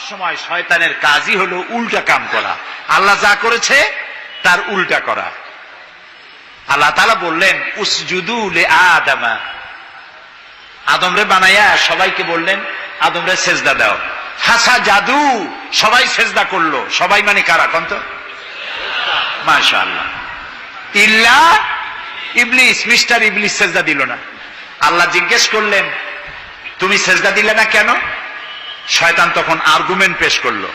সময় শয়তানের কাজই হলো উল্টা কাম করা, আল্লাহ যা করেছে তার উল্টা করা। আল্লাহ তাআলা বললেন উসজুদু লি আদামা, আদমরে বানাইয়া সবাইকে বললেন আদমরে সেজদা দাও। ফাসা জাদু, সবাই সেজদা করলো। সবাই মানে কারা কোন তো? মাশাআল্লাহ। ইল্লা ইবলিস, মিস্টার ইবলিস সেজদা দিল না। আল্লাহ জিজ্ঞেস করলেন তুমি সেজদা দিলে না কেন? শয়তান তখন আর্গুমেন্ট পেশ করলো।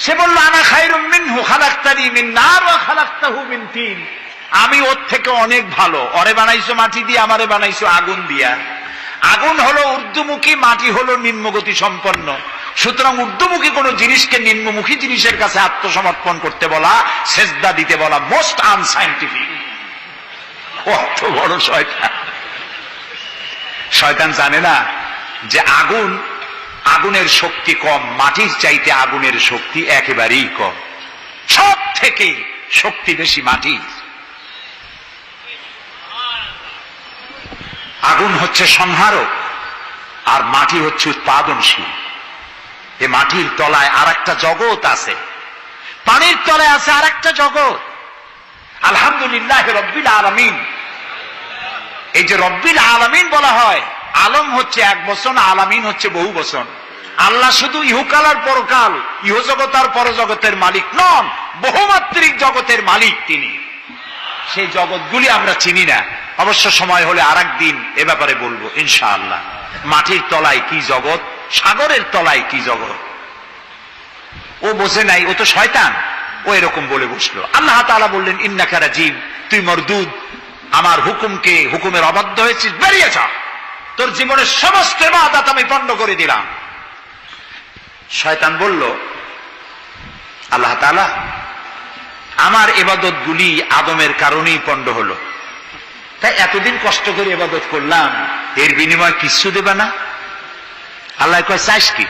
সে বলল আনা খায়রুম মিনহু খালাকতানি মিন নার ওয়া খালাকতাহু মিন তিন, আমি ওর থেকে অনেক ভালো। ওরে বানাইছো মাটি দিয়ে, আমারে বানাইছো আগুন দিয়া। আগুন হলো ঊর্ধ্বমুখী, মাটি হলো নিম্নগতি সম্পন্ন। সুতরাং ঊর্ধ্বমুখী কোন জিনিসকে নিম্নমুখী জিনিসের কাছে আত্মসমর্পণ করতে বলা, সেজদা দিতে বলা মোস্ট আনসাইন্টিফিক। কত বড় শয়তান! শয়তান জানে না যে আগুনের শক্তি কম, মাটির চাইতে আগুনের শক্তি একেবারেই কম। সব থেকে শক্তি বেশি মাটি। আগুন হচ্ছে সংহারক আর মাটি হচ্ছে উৎপাদনশীল। এই মাটির তলায় আর একটা জগৎ আছে, পানির তলায় আছে আর একটা জগৎ। আলহামদুলিল্লাহ রব্বিল আলামিন। এই যে রব্বিল আলামিন বলা হয়, আলম হচ্ছে এক বচন, আলামিন হচ্ছে বহু বচন। আল্লাহ শুধু ইহকাল আর পরকাল, ইহজগৎ আর পরজগতের মালিক নন, বহুমাত্রিক জগতের মালিক তিনি। সেই জগৎগুলি আমরা চিনি না, অবশ্য সময় হলে আর একদিন এ ব্যাপারে বলবো ইনশাআল্লাহ। মাটির তলায় কি জগৎ, সাগরের তলায় কি জগৎ ও বোঝে নাই, ও তো শয়তান, ও এরকম বলে বসলো। আল্লাহ তাআলা বললেন ইন্নাকা রাজিম, তুই মরদুদ, আমার হুকুমের অবাধ্য হয়েছিস, বেরিয়ে যা, তোর জীবনের সমস্ত ইবাদত আমি পণ্ড করে দিলাম। শয়তান বলল আল্লাহ তাআলা আমার ইবাদত গুলি আদমের কারণেই পণ্ড হলো, তাই এতদিন কষ্ট করে ইবাদত করলাম, এর বিনিময় কিছু দেবে না? আল্লাহ কয় চাইস কি?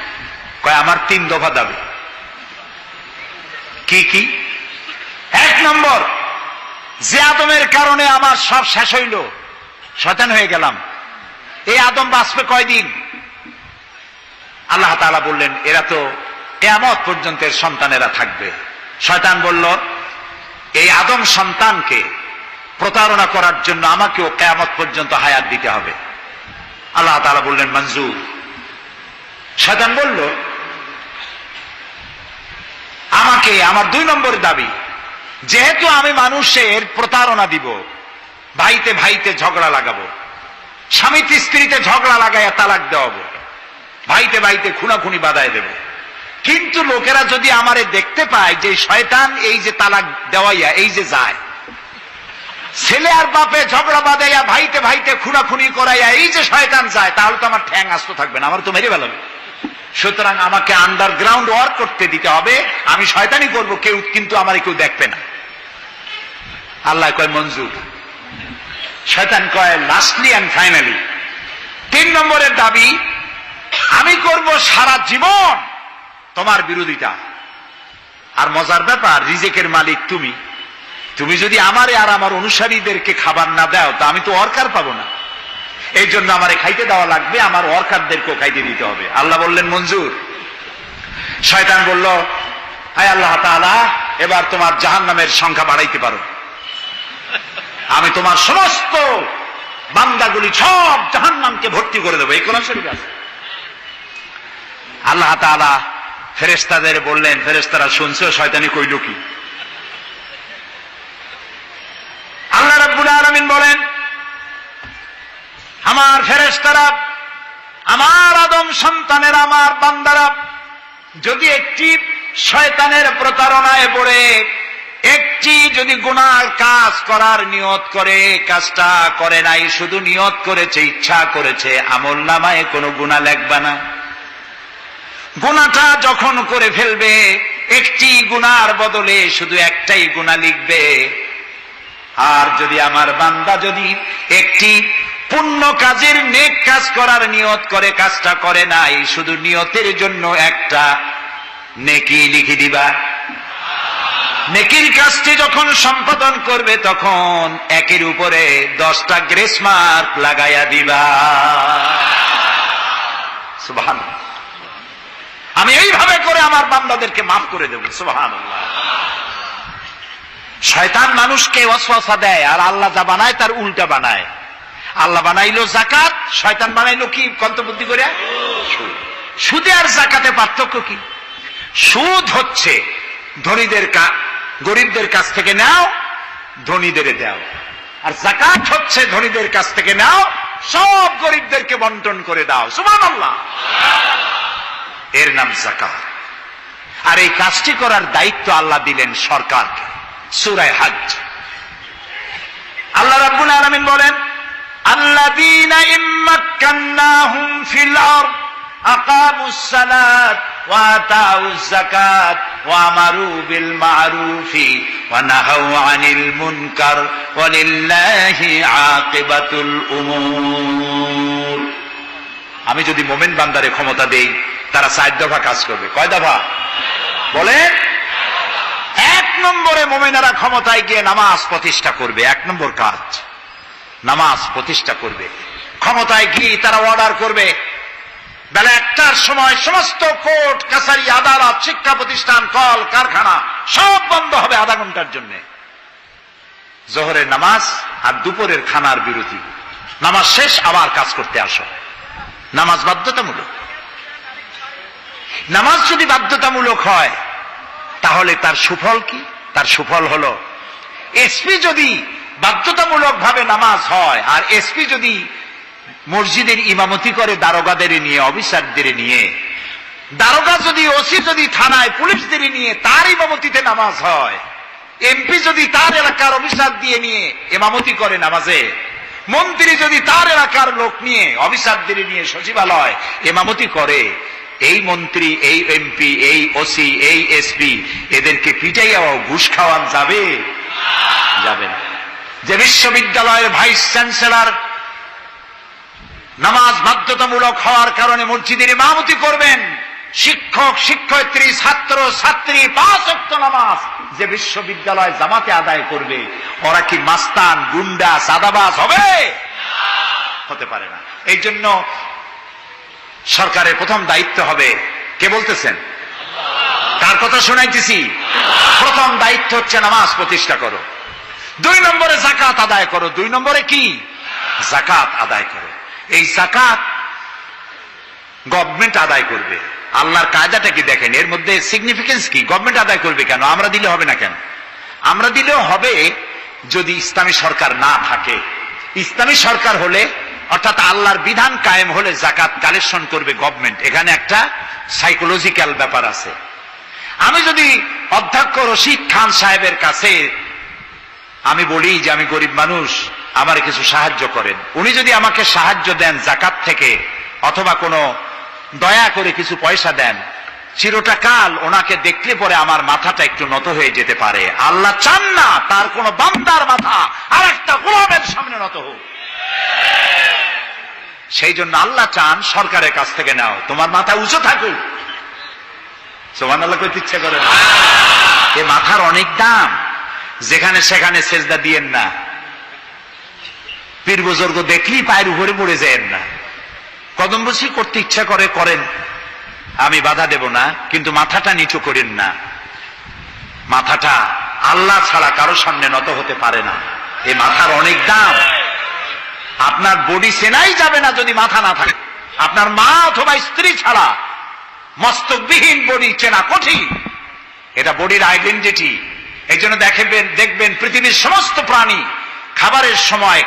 কয় আমার 3 দফা দাবি। কি কি? 1 নম্বর, যে আদমের কারণে আমার সব শেষ হইল, শয়তান হয়ে গেলাম, এই আদম বাঁচবে কয়দিন? আল্লাহ তাআলা বললেন এরা তো কিয়ামত পর্যন্ত এর সন্তানেরা থাকবে। শয়তান বলল এই আদম সন্তানকে প্রতারণা করার জন্য আমাকেও কিয়ামত পর্যন্ত হায়াত দিতে হবে। আল্লাহ তাআলা বললেন মঞ্জুর। শয়তান বলল আমাকে আমার 2 নম্বর দাবি, যেহেতু আমি মানুষের প্রতারণা দিব, ভাইতে ভাইতে ঝগড়া লাগাবো, স্বামীতে স্ত্রীতে ঝগড়া লাগাইয়া তালাক দেওয়াবো, ভাইতে ভাইতে খুনাখুনি বাধায় দেব, কিন্তু লোকেরা যদি আমারে দেখতে পায় যে শয়তান এই যে তালাক দেওয়াইয়া এই যে যায়, ছেলে আর বাপে ঝগড়া বাঁধাইয়া ভাইতে ভাইতে খুনাখুনি করাইয়া এই যে শয়তান যায়, তাহলে তো আমার ঠ্যাং আস্ত থাকবে না, আমার তো মেরে ফেলাবে। সুতরাং আমাকে আন্ডারগ্রাউন্ড ওয়ার্ক করতে দিতে হবে, আমি শয়তানি করবো, কেউ কিন্তু আমার কেউ দেখবে না। আল্লাহ কয় মঞ্জুর। শয়তান কয় লাস্টলি এন্ড ফাইনালি 3 নম্বরের দাবি, আমি করব সারা জীবন তোমার বিরোধিতা। আর মজার ব্যাপার, রিজেকের মালিক তুমি, তুমি যদি আমারে আর আমার অনুসারীদেরকে খাবার না দাও তা আমি তো অর্কার পাবো না, এই জন্য আমারে খাইতে দেওয়া লাগবে, আমার ওয়ার্কারদেরকেও খাইতে দিতে হবে। আল্লাহ বললেন মঞ্জুর। শয়তান বলল হায় আল্লাহ তাআলা, এবার তোমার জাহান্নামের সংখ্যা বাড়াইতে পারো, আমি তোমার সমস্ত বান্দাগুলি সব জাহান্নামকে ভর্তি করে দেবো। এই কোরআন শরীফে আছে। আল্লাহ তাআলা ফেরেশতাদের বললেন, ফেরেশতারা শুনছে শয়তানি কইল কি? আল্লাহ রাব্বুল আলামিন বলেন আমার ফেরেশতারা, আমার আদম সন্তানের, আমার বান্দারা যদি একটি শয়তানের প্রতারণায় পড়ে একটি যদি গুনার কাজ করার নিয়ত করে, কাজটা করে নাই, শুধু নিয়ত করেছে, ইচ্ছা করেছে, আমলনামায় কোনো গুনাহ লিখবে না। গুনাহটা যখন করে ফেলবে, একটি গুনার বদলে শুধু একটাই গুনাহ লিখবে। আর যদি আমার বান্দা যদি একটি পুণ্য কাজের, নেক কাজ করার নিয়ত করে, কাজটা করে নাই, শুধু নিয়তের জন্য একটা নেকি লিখে দিবা। নেকির কাজটি যখন সম্পাদন করবে তখন 1-এর উপরে 10টা গ্রেস মার্ক লাগাইয়া দিবা। সুবহানাল্লাহ। নম্বরে আমার বান্দাদেরকে মাফ করে দেব। সুবহানাল্লাহ। শয়তান মানুষকে ওয়াসওয়াসা দেয়, আর আল্লাহ যা বানায় তার উল্টা বানায়। আল্লাহ বানাইলো জাকাত, শয়তান বানাইলো কি কন্তবুদ্ধি করে? সুদে আর জাকাতে পার্থক্য কি? সুদ হচ্ছে ধনীদের গরিবদের কাছ থেকে নাও, ধনীদের দাও, আর জাকাত হচ্ছে ধনীদের কাছ থেকে নাও, সব গরিবদেরকে বন্টন করে দাও। সুবহানাল্লাহ। এর নাম যাকাত। আর এই কাজটি করার দায়িত্ব আল্লাহ দিলেন সরকারকে। সূরা হজ আল্লাহ রাব্বুল আলামিন বলেন, আল্লাযীনা ইম্মাক্কান্নাহুম ফিল আরদ আকামুস সালাত ওয়া আতাউজ যাকাত ওয়া আমারু বিল মা'রুফি ওয়া নাহাউ আনিল মুনকার ওয়া লিল্লাহি আকিবাতুল উমুর। আমি যদি মুমিন বান্দারে ক্ষমতা দেই, তারা 4 দফা কাজ করবে। কয় দফা বলে? 1 নম্বরে মুমিনেরা ক্ষমতায় গিয়ে নামাজ প্রতিষ্ঠা করবে। 1 নম্বর কাজ নামাজ প্রতিষ্ঠা করবে। ক্ষমতায় গিয়ে তারা অর্ডার করবে, বেলা 1টার সময় সমস্ত কোর্ট কাছারি আদালত শিক্ষা প্রতিষ্ঠান কল কারখানা সব বন্ধ হবে আধা ঘন্টার জন্য। জোহরের নামাজ আর দুপুরের খানার বিরতি। নামাজ শেষ, আবার কাজ করতে আসো। নামাজ বাধ্যতামূলক। নামাজ যদি বাধ্যতামূলক হয় তাহলে তার সুফল কি? তার সুফল হলো, এসপি যদি বাধ্যতামূলক ভাবে নামাজ হয়, আর এসপি যদি মসজিদের ইমামতি করে দারোগাদের নিয়ে, অফিসারদের নিয়ে, দারোগা যদি, ওসি যদি থানায় পুলিশদের নিয়ে তার ইমামতিতে নামাজ হয়, এমপি যদি তার এলাকার অফিসার দিয়ে নিয়ে ইমামতি করে নামাজে, মন্ত্রী যদি তার এলাকার লোক নিয়ে অফিসারদের নিয়ে সচিবালয় ইমামতি করে, এই মন্ত্রী, এই এমপি, এই ওসি, এই এসপি এদেরকে পিটাইয়াও ঘুষ খাওয়ান যাবে? যাবে না। যে বিশ্ববিদ্যালয়ের ভাইস চ্যান্সেলর নামাজ বাধ্যতামূলক হওয়ার কারণে মসজিদের ইমামতি করবেন, শিক্ষক, শিক্ষয়িত্রী, ছাত্র, ছাত্রী 5 ওয়াক্ত নামাজ যে বিশ্ববিদ্যালয় জামাতে আদায় করবে, ওরা কি মাস্তান, গুন্ডা, সাদাবাজ হবে? হতে পারে না। এই জন্য সরকারের প্রথম দায়িত্ব হবে, কে বলতেছেন? কার কথা শোনাইতেছি? প্রথম দায়িত্ব হচ্ছে নামাজ প্রতিষ্ঠা করো। 2 নম্বরে যাকাত আদায় করো। 2 নম্বরে কি? যাকাত আদায় করো। এই যাকাত গভর্নমেন্ট আদায় করবে। আল্লাহর কায়দাটা কি দেখেন, এর মধ্যে সিগনিফিকেন্স কি? গভর্নমেন্ট আদায় করবে কেন? আমরা দিলে হবে না কেন? আমরা দিলেও হবে যদি ইসলামী সরকার না থাকে। ইসলামী সরকার হলে, অর্থাৎ আল্লাহর বিধান কায়েম হলে যাকাত কালেকশন করবে গভর্নমেন্ট। এখানে একটা সাইকোলজিক্যাল ব্যাপার আছে। আমি যদি অধ্যক্ষ রশিদ খান সাহেবের কাছে আমি বলি যে আমি গরিব মানুষ, আমার কিছু সাহায্য করেন, উনি যদি আমাকে সাহায্য দেন যাকাত থেকে, অথবা কোনো দয়া করে কিছু পয়সা দেন, চিরটা কাল ওনাকে দেখলে পরে আমার মাথাটা একটু নত হয়ে যেতে পারে। আল্লাহ চান না তার কোন বান্দার মাথা আর একটা গোলামের সামনে নত হোক। সেই জন্য আল্লাহ চান সরকারের কাছ থেকে নাও, তোমার মাথা উঁচু থাকুক। সুবহানাল্লাহ কইতে ইচ্ছা করে না? এ মাথার অনেক দাম। যেখানে সেখানে সেজদা দিয়েন না। পীর বুজুর্গ দেখলেই পায়ের উপরে পড়ে যায়েন না। কদম বসি করতে ইচ্ছা করে করেন, আমি বাধা দেব না, কিন্তু মাথাটা নিচু করেন না। মাথাটা আল্লাহ ছাড়া কারো সামনে নত হতে পারে না। এই মাথার অনেক দাম। আপনার বডি চেনাই যাবে না যদি মাথা না থাকে। আপনার মা অথবা স্ত্রী ছাড়া মস্তকবিহীন বডি চেনা কঠিন। এটা বডির আইডেন্টিটি। এই জন্য দেখবেন পৃথিবীর সমস্ত প্রাণী খাবারের সময়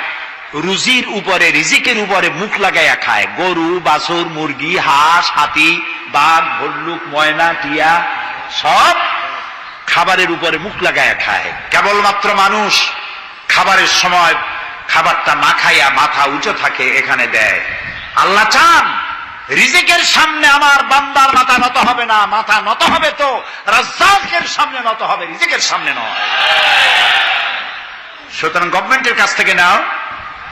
রুজির উপরে, রিজিকের উপরে মুখ লাগাইয়া খায়। গরু, বাছুর, মুরগি, হাঁস, হাতি, বাঘ, ভল্লুক, ময়না, টিয়া সব খাবারের উপরে মুখ লাগাইয়া খায়। কেবলমাত্র মানুষ খাবারের সময় খাবারটা না খাইয়া মাথা উঁচু থাকে, এখানে দেয়। আল্লাহ চান রিজিকের সামনে আমার বান্দার মাথা নত হবে না। মাথা নত হবে তো রাজ্জাকের সামনে নত হবে, রিজিকের সামনে নয়। সুতরাং গভর্নমেন্টের কাছ থেকে নাও,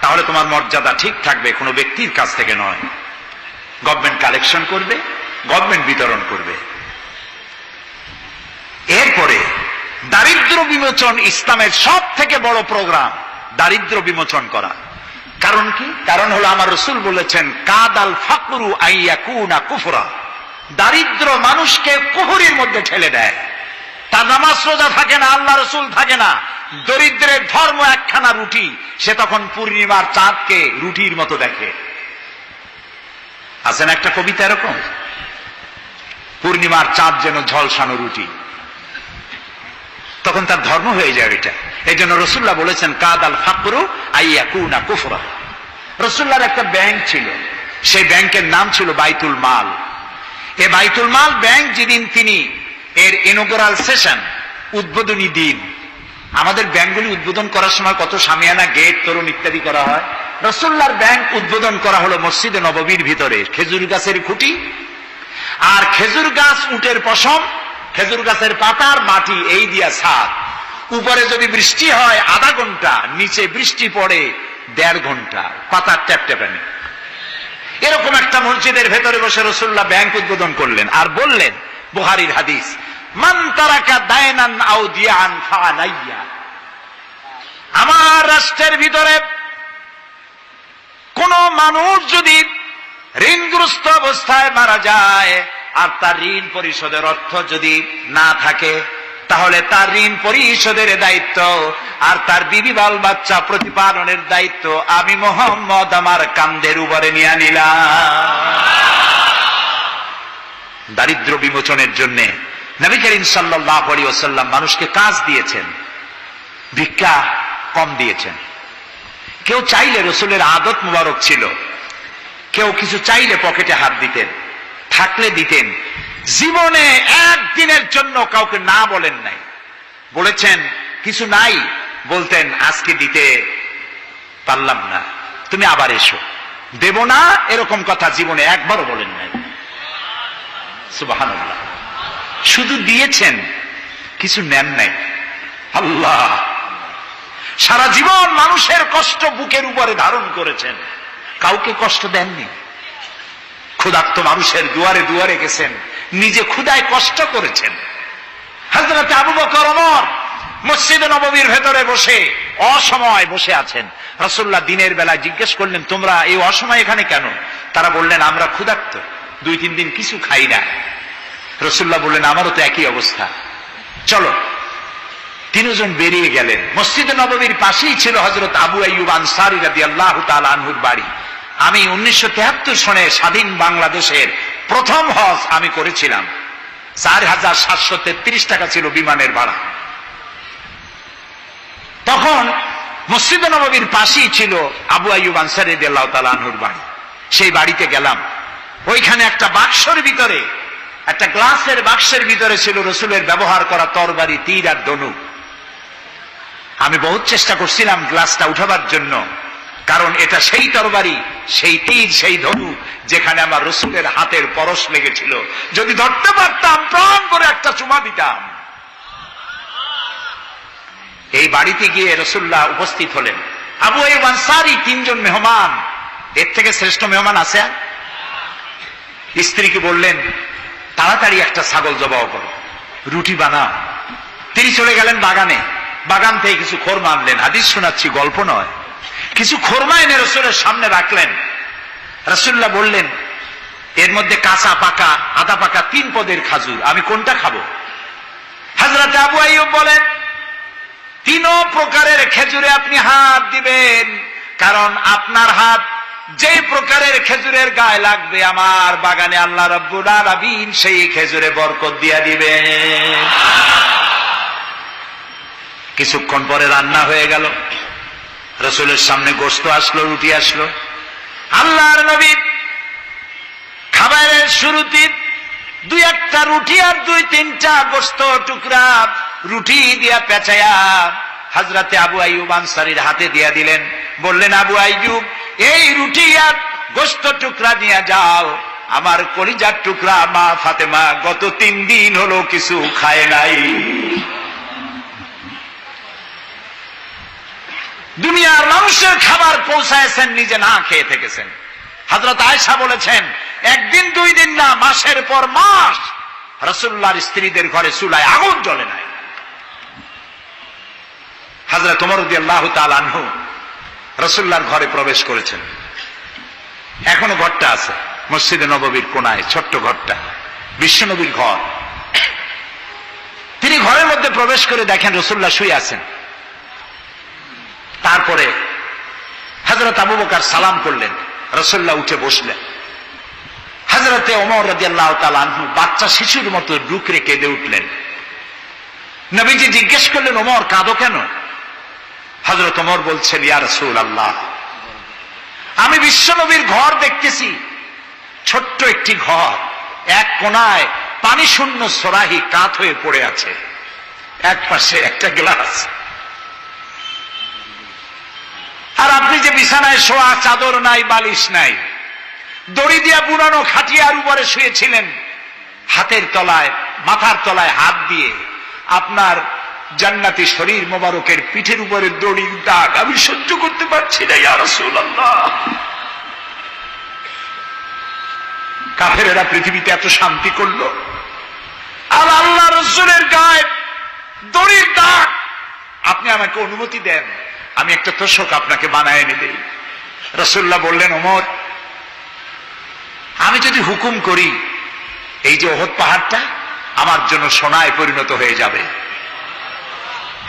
তাহলে তোমার মর্যাদা ঠিক থাকবে, কোনো ব্যক্তির কাছ থেকে নয়। গভর্নমেন্ট কালেকশন করবে, গভর্নমেন্ট বিতরণ করবে। এরপরে দারিদ্র বিমোচন ইসলামের সব থেকে বড় প্রোগ্রাম, দারিদ্র বিমোচন করা। কারণ কি? কারণ হলো আমার রাসূল বলেছেন, কাদাল ফাকরু আইয়াকুনা কুফরা। দারিদ্র মানুষকে কুফরির মধ্যে ঠেলে দেয়। তার নামাজ রোজা থাকে না, আল্লাহ রসুল থাকে না, দরিদ্রের ধর্ম একখানা রুটি, সে তখন পূর্ণিমার চাঁদকে রুটির মতো দেখে। আছেন একটা কবিতা এরকম, পূর্ণিমার চাঁদ যেন ঝলসানো রুটি, তখন তার ধর্ম হয়ে যায় এটা। এই জন্য রসুল্লাহ বলেছেন কাদাল ফাকরু আইয়াকুনা কুফরা। রসুল্লাহর একটা ব্যাংক ছিল, সেই ব্যাংকের নাম ছিল বাইতুল মাল। এই বাইতুল মাল ব্যাংক যেদিন তিনি এর ইনোগ্রাল সেশন, উদ্বোধনী দিন, আমাদের ব্যাংকগুলি উদ্বোধন করার সময় কত সামিয়ানা, গেট, তোরণ ইত্যাদি করা হয়। রসুল্লাহর ব্যাংক উদ্বোধন করা হলো মসজিদে নববীর ভিতরে, খেজুর গাছের খুঁটি আর খেজুর গাছ, উটের পশম, খেজুর গাছের পাতার মাটি, এই দিয়া ছাদ। উপরে যদি বৃষ্টি হয় আধা ঘন্টা, নিচে বৃষ্টি পড়ে 1.5 ঘন্টা, পাতার ট্যাপট্যাপানি। এরকম একটা মসজিদের ভেতরে বসে রসুল্লাহ ব্যাংক উদ্বোধন করলেন আর বললেন, বুখারীর হাদিস, মান তারাকা দায়নান আও দিয়ান ফানাইয়া। আমার রাষ্ট্রের ভিতরে কোন মানুষ যদি ঋণগ্রস্ত অবস্থায় মারা যায় আর তার ঋণ পরিশোধের অর্থ যদি না থাকে, তাহলে তার ঋণ পরিশোধের দায়িত্ব আর তার বিবি বাল বাচ্চা প্রতিপালনের দায়িত্ব আমি মুহাম্মদ আমার কাঁধের উপরে নিয়ে নিলাম। দারিদ্র বিমোচনের জন্য নবী করিম সাল্লাল্লাহু আলাইহি ওয়াসাল্লাম মানুষকে কাজ দিয়েছেন, ভিক্ষা কম দিয়েছেন। কেউ চাইলে, রসুলের আদত মুবারক ছিল, কেউ কিছু চাইলে পকেটে হাত দিতেন, থাকলে দিতেন। জীবনে একদিনের জন্য কাউকে না বলেন নাই। বলেছেন কিছু নাই, বলতেন আজকে দিতে পারলাম না, তুমি আবার এসো, দেব না, এরকম কথা জীবনে একবারও বলেন নাই। সুবহানাল্লাহ। শুধু দিয়েছেন, কিছু নেন নাই। আল্লাহ, সারা জীবন মানুষের কষ্ট বুকের উপরে ধারণ করেছেন, কাউকে কষ্ট দেননি। ক্ষুধার্ত মানুষের দুয়ারে দুয়ারে গেছেন, নিজে ক্ষুধায় কষ্ট করেছেন। হযরত আবু বকর, ওমর মসজিদে নববীর ভেতরে বসে অসময় বসে আছেন। রাসূলুল্লাহ দিনের বেলা জিজ্ঞেস করলেন, তোমরা এই অসময় এখানে কেন? তারা বললেন, আমরা ক্ষুধার্ত, 2-3 দিন কিছু খাই না। রাসূলুল্লাহ বললেন, আমারও তো একই অবস্থা, চলো। 3 জন বেরিয়ে গেলেন। মসজিদে নববীর পাশেই ছিল হযরত আবু আইয়ুব আনসারী রাদিয়াল্লাহু তাআলা আনহুর বাড়ি। আমি 1973 সনে স্বাধীন বাংলাদেশের প্রথম হজ আমি করেছিলাম। 4733 টাকা ছিল বিমানের ভাড়া। তখন মসজিদে নববীর পাশেই ছিল আবু আইয়ুব আনসারী রাদিয়াল্লাহু তাআলা আনহুর বাড়ি। সেই বাড়িতে গেলাম। ওইখানে একটা বাক্সের ভিতরে, একটা গ্লাসের বাক্সের ভিতরে ছিল রসুলের ব্যবহার করা তরবারি, তীর আর ধনুক। আমি বহুত চেষ্টা করছিলাম গ্লাসটা উঠাবার জন্য, কারণ এটা সেই তরবারি, সেই তীর, সেই ধনুক যেখানে আমার রসুলের হাতের পরশ লেগেছিল। যদি ধরতে পারতাম, প্রাণ করে একটা চুমা দিতাম। এই বাড়িতে গিয়ে রসুল্লাহ উপস্থিত হলেন। আবু আইয়ুব আনসারী, 3 জন মেহমান, এর থেকে শ্রেষ্ঠ মেহমান আছে? স্ত্রীকে বললেন, তাড়াতাড়ি একটা ছাগল জবাহ করো, রুটি বানাও। তিনি চলে গেলেন বাগানে, বাগান থেকে কিছু খোরমা আনলেন। হাদিস শোনাচ্ছি, গল্প নয়। কিছু খোরমা এনে রসুলের সামনে রাখলেন। রাসূলুল্লাহ বললেন, এর মধ্যে কাঁচা, পাকা, আধা পাকা 3 পদের খাজুর, আমি কোনটা খাবো? হযরত আবু আইয়ুব বলেন, 3 প্রকারের খেজুরে আপনি হাত দিবেন, কারণ আপনার হাত যে প্রকারের খেজুরের গায়ে লাগবে, আমার বাগানে আল্লাহ রাব্বুল আলামিন সেই খেজুরে বরকত দিয়া দিবেন। কিছুক্ষণ পরে রান্না হয়ে গেল। রসুলের সামনে গোশত আসলো, রুটি আসলো। আল্লাহর নবী খাবারের শুরুতে 2-1টা রুটি আর 2-3টা গোশত টুকরা রুটি দিয়া পেঁচায়া হযরতে আবু আইয়ুব আনসারীর হাতে দিয়া দিলেন। বললেন, আবু আইয়ুব, এই রুটি আর গোশত টুকরা নিয়ে যাও, আমার কলিজার টুকরা মা ফাতেমা গত 3 দিন হলো কিছু খায় নাই। দুনিয়ার মানুষের খাবার পৌঁছায়ছেন, নিজে না খেয়ে থেকেছেন। হযরত আয়েশা বলেছেন, 1 দিন 2 দিন না, মাসের পর মাস রাসূলুল্লাহর স্ত্রীদের ঘরে চুলায় আগুন জ্বলে নাই। হযরত ওমর রাদিয়াল্লাহু তাআলা আনহু রাসূলুল্লাহর ঘরে প্রবেশ করেছেন। এখনো ঘরটা আছে, মসজিদে নববীর কোনায় ছোট্ট ঘরটা। বিশ্বনবীর ঘর। তিনি ঘরের মধ্যে প্রবেশ করে দেখেন রাসূলুল্লাহ শুয়ে আছেন। তারপরে হযরত আবু বকর সালাম করলেন, রাসূলুল্লাহ উঠে বসলেন। হযরতে ওমর রাদিয়াল্লাহু তাআলা আনহু বাচ্চা শিশুর মতো রুকরে কেঁদে উঠলেন। নবীজি জিজ্ঞেস করলেন, ওমর কাঁদো কেন? হযরত ওমর বলছেন, ইয়া রাসূলুল্লাহ, আমি বিশ্বনবীর ঘর দেখতেছি, ছোট্ট একটি ঘর, এক কোনায় পানি শূন্য সরাহি কাত হয়ে পড়ে আছে, এক পাশে একটা গ্লাস, আর আপনি যে বিছানায় শোয়া, চাদর নাই, বালিশ নাই, দড়ি দিয়া বুনানো খাটিয়ার উপরে শুয়েছিলেন, হাতের তলায়, মাথার তলায় হাত দিয়ে আপনার জান্নাতি শরীর মোবারকের পিঠের উপরে দড়ির দাগ আমি সহ্য করতে পারছি না ইয়া রাসূলুল্লাহ। কাফেরেরা পৃথিবীতে এত শান্তি করলো, আর আল্লাহ রাসূলের গায়ে দড়ির দাগ, আপনি আমাকে অনুমতি দেন, আমি একটা তোষক আপনাকে বানায় এনে দেই। রাসূলুল্লাহ বললেন, ওমর, আমি যদি হুকুম করি, এই যে ওহদ পাহাড়টা আমার জন্য সোনায় পরিণত হয়ে যাবে।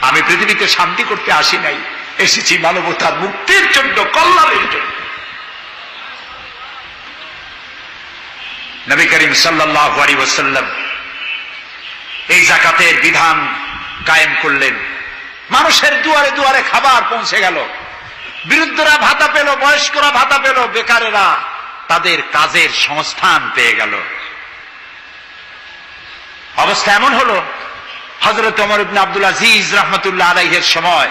আমি পৃথিবীতে শান্তি করতে আসি নাই, এসেছি মানবতার মুক্তির জন্য, কল্যাণের জন্য। নবী করিম সাল্লাল্লাহু আলাইহি ওয়াসাল্লাম এই যাকাতের বিধান কায়েম করলেন। মানুষের দুয়ারে দুয়ারে খাবার পৌঁছে গেল, বৃদ্ধরা ভাতা পেল, বয়স্করা ভাতা পেল, বেকারেরা তাদের কাজের সংস্থান পেয়ে গেল। অবস্থা এমন হলো, হযরত ওমর ইবনে আব্দুল আজিজ রাহমাতুল্লাহ আলাইহির সময়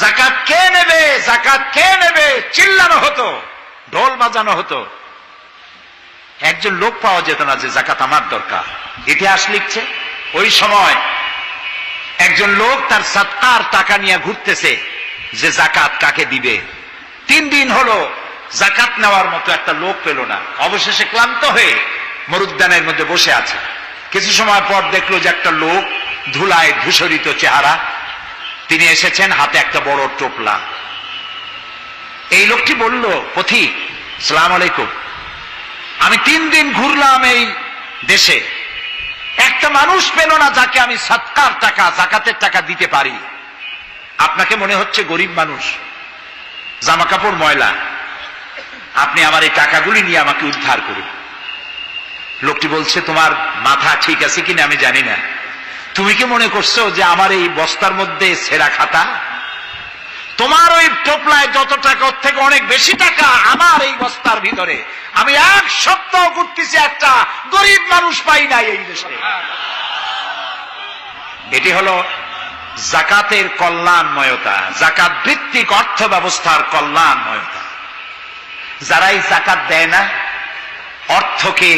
যাকাত কে নেবে, যাকাত কে নেবে চিল্লানো হতো, ঢোল বাজানো হতো। একজন লোক পাওয়া যেত না যে যাকাত আমার দরকার। ইতিহাস লিখছে, ওই সময় একজন লোক তার সাদকার টাকা নিয়ে ঘুরতেছে যে যাকাত কাকে দিবে। 3 দিন হলো যাকাত নেওয়ার মতো একটা লোক পেল না। অবশেষে ক্লান্ত হয়ে মরুদ্যানের মধ্যে বসে আছে। কিছু সময় পর দেখলো যে একটা লোক, ধুলায় ধূসরিত চেহারা, তিনি এসেছেন, হাতে একটা বড় টোপলা। এই লোকটি বলল, পথিক, আসসালামু আলাইকুম, আমি 3 দিন ঘুরলাম এই দেশে, একটা মানুষ পেল না যাকে আমি সদকার টাকা, যাকাতের টাকা দিতে পারি। আপনাকে মনে হচ্ছে গরিব মানুষ, জামা কাপড় ময়লা, আপনি আমার এই টাকাগুলি নিয়ে আমাকে উদ্ধার করুন। লোকটি বলছে, তোমার মাথা ঠিক আছে কিনা আমি জানি না, তুমি কি মনে করছো যে আমার এই বস্তার মধ্যে ছেঁড়া খাতা? তোমার ওই টোপলায় যত টাকা, ওর থেকে অনেক বেশি টাকা আমার এই বস্তার ভিতরে। আমি 1 সপ্তাহ ঘুরতেছি, একটা গরিব মানুষ পাই নাই এই দেশে। এটি হলো যাকাতের কল্যাণময়তা, যাকাত ভিত্তিক অর্থ ব্যবস্থার কল্যাণময়তা। যারা এই যাকাত দেয় না, অর্থকে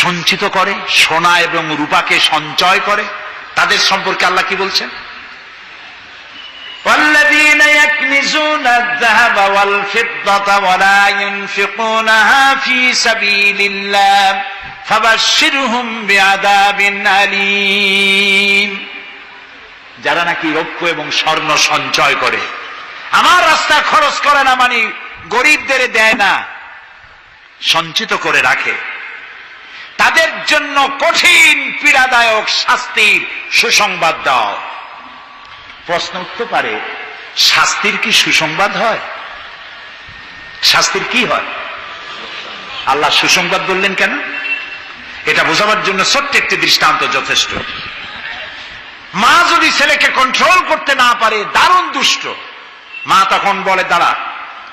সঞ্চিত করে, সোনা এবং রূপাকে সঞ্চয় করে, তাদের সম্পর্কে আল্লাহ কি বলছেন? والذين يكنزون الذهب والفضة ولا ينفقونها في سبيل الله فبشرهم بعذاب أليم। যারা নাকি রৌপ্য এবং স্বর্ণ সঞ্চয় করে, আমার রাস্তা খরচ করে না, মানে গরিবদের দেয় না, সঞ্চিত করে রাখে, তাদের জন্য কঠিন পীড়াদায়ক শাস্তির সুসংবাদ দাও। প্রশ্ন উঠতে পারে, শাস্তির কি সুসংবাদ হয়? শাস্তির কি হয়? আল্লাহ সুসংবাদ বললেন কেন? এটা বোঝাবার জন্য ছোট্ট একটি দৃষ্টান্ত যথেষ্ট। মা যদি ছেলেকে কন্ট্রোল করতে না পারে, দারুণ দুষ্ট, মা তখন বলে, দাঁড়া,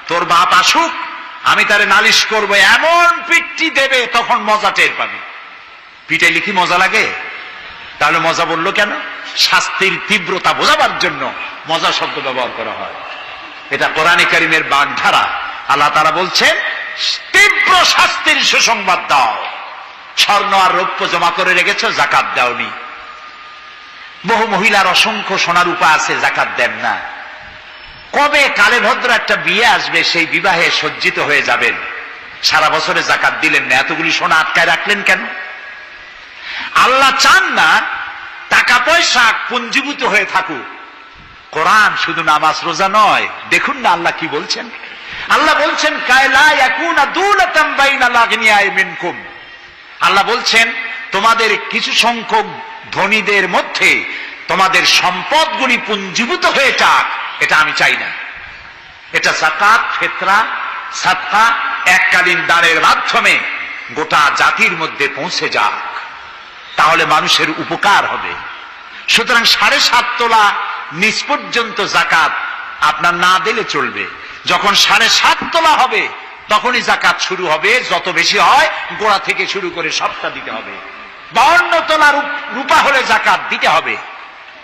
তোর বাপ আসুক, আমি তারে নালিশ করব, এমন পিটটি দেবে, তখন মজা টের পাবে। পিটাইলে কি মজা লাগে? তাহলে মজা বললো কেন? শাস্তির তীব্রতা বোঝাবার জন্য মজা শব্দ ব্যবহার করা হয়। এটা কোরআনে কারীমের বাগধারা। আল্লাহ তাআলা বলছেন, তীব্র শাস্তির সুসংবাদ দাও। স্বর্ণ আর রৌপ্য জমা করে রেখেছো, যাকাত দাওনি। বহু মহিলার অসংখ্য সোনা রূপা আছে, যাকাত দেন না। কবে কালে ভদ্র একটা বিয়ে আসবে, সেই বিবাহে সজ্জিত হয়ে যাবেন, সারা বছরে যাকাত দিলেন না, এতগুলি সোনা আটকায় রাখলেন কেন? আল্লাহ চান না টাকা পয়সা পুঞ্জীভূত হয়ে থাকুক। কোরআন শুধু নামাজ রোজা নয়, দেখুন না আল্লাহ কি বলছেন। আল্লাহ বলছেন, কায়লা ইয়াকুনা দুলাতাম বাইনাল আগনিয়াই মিনকুম। আল্লাহ বলছেন, তোমাদের কিছু সংখ্যক ধনীদের মধ্যে তোমাদের সম্পদগুলি পুঞ্জীভূত হয়ে যাক, এটা আমি চাই না। এটা যাকাত, ফিতরা, সাদকা এককালীন দানের মাধ্যমে গোটা জাতির মধ্যে পৌঁছে যাক, তাহলে মানুষের উপকার হবে। সুতরাং 7.5 তোলা নিচ পর্যন্ত যাকাত আপনার না দিলে চলবে। যখন 7.5 তোলা হবে তখনই যাকাত শুরু হবে। যত বেশি হয় গোড়া থেকে শুরু করে সবটা দিতে হবে। 52 তোলা রূপা হলে যাকাত দিতে হবে।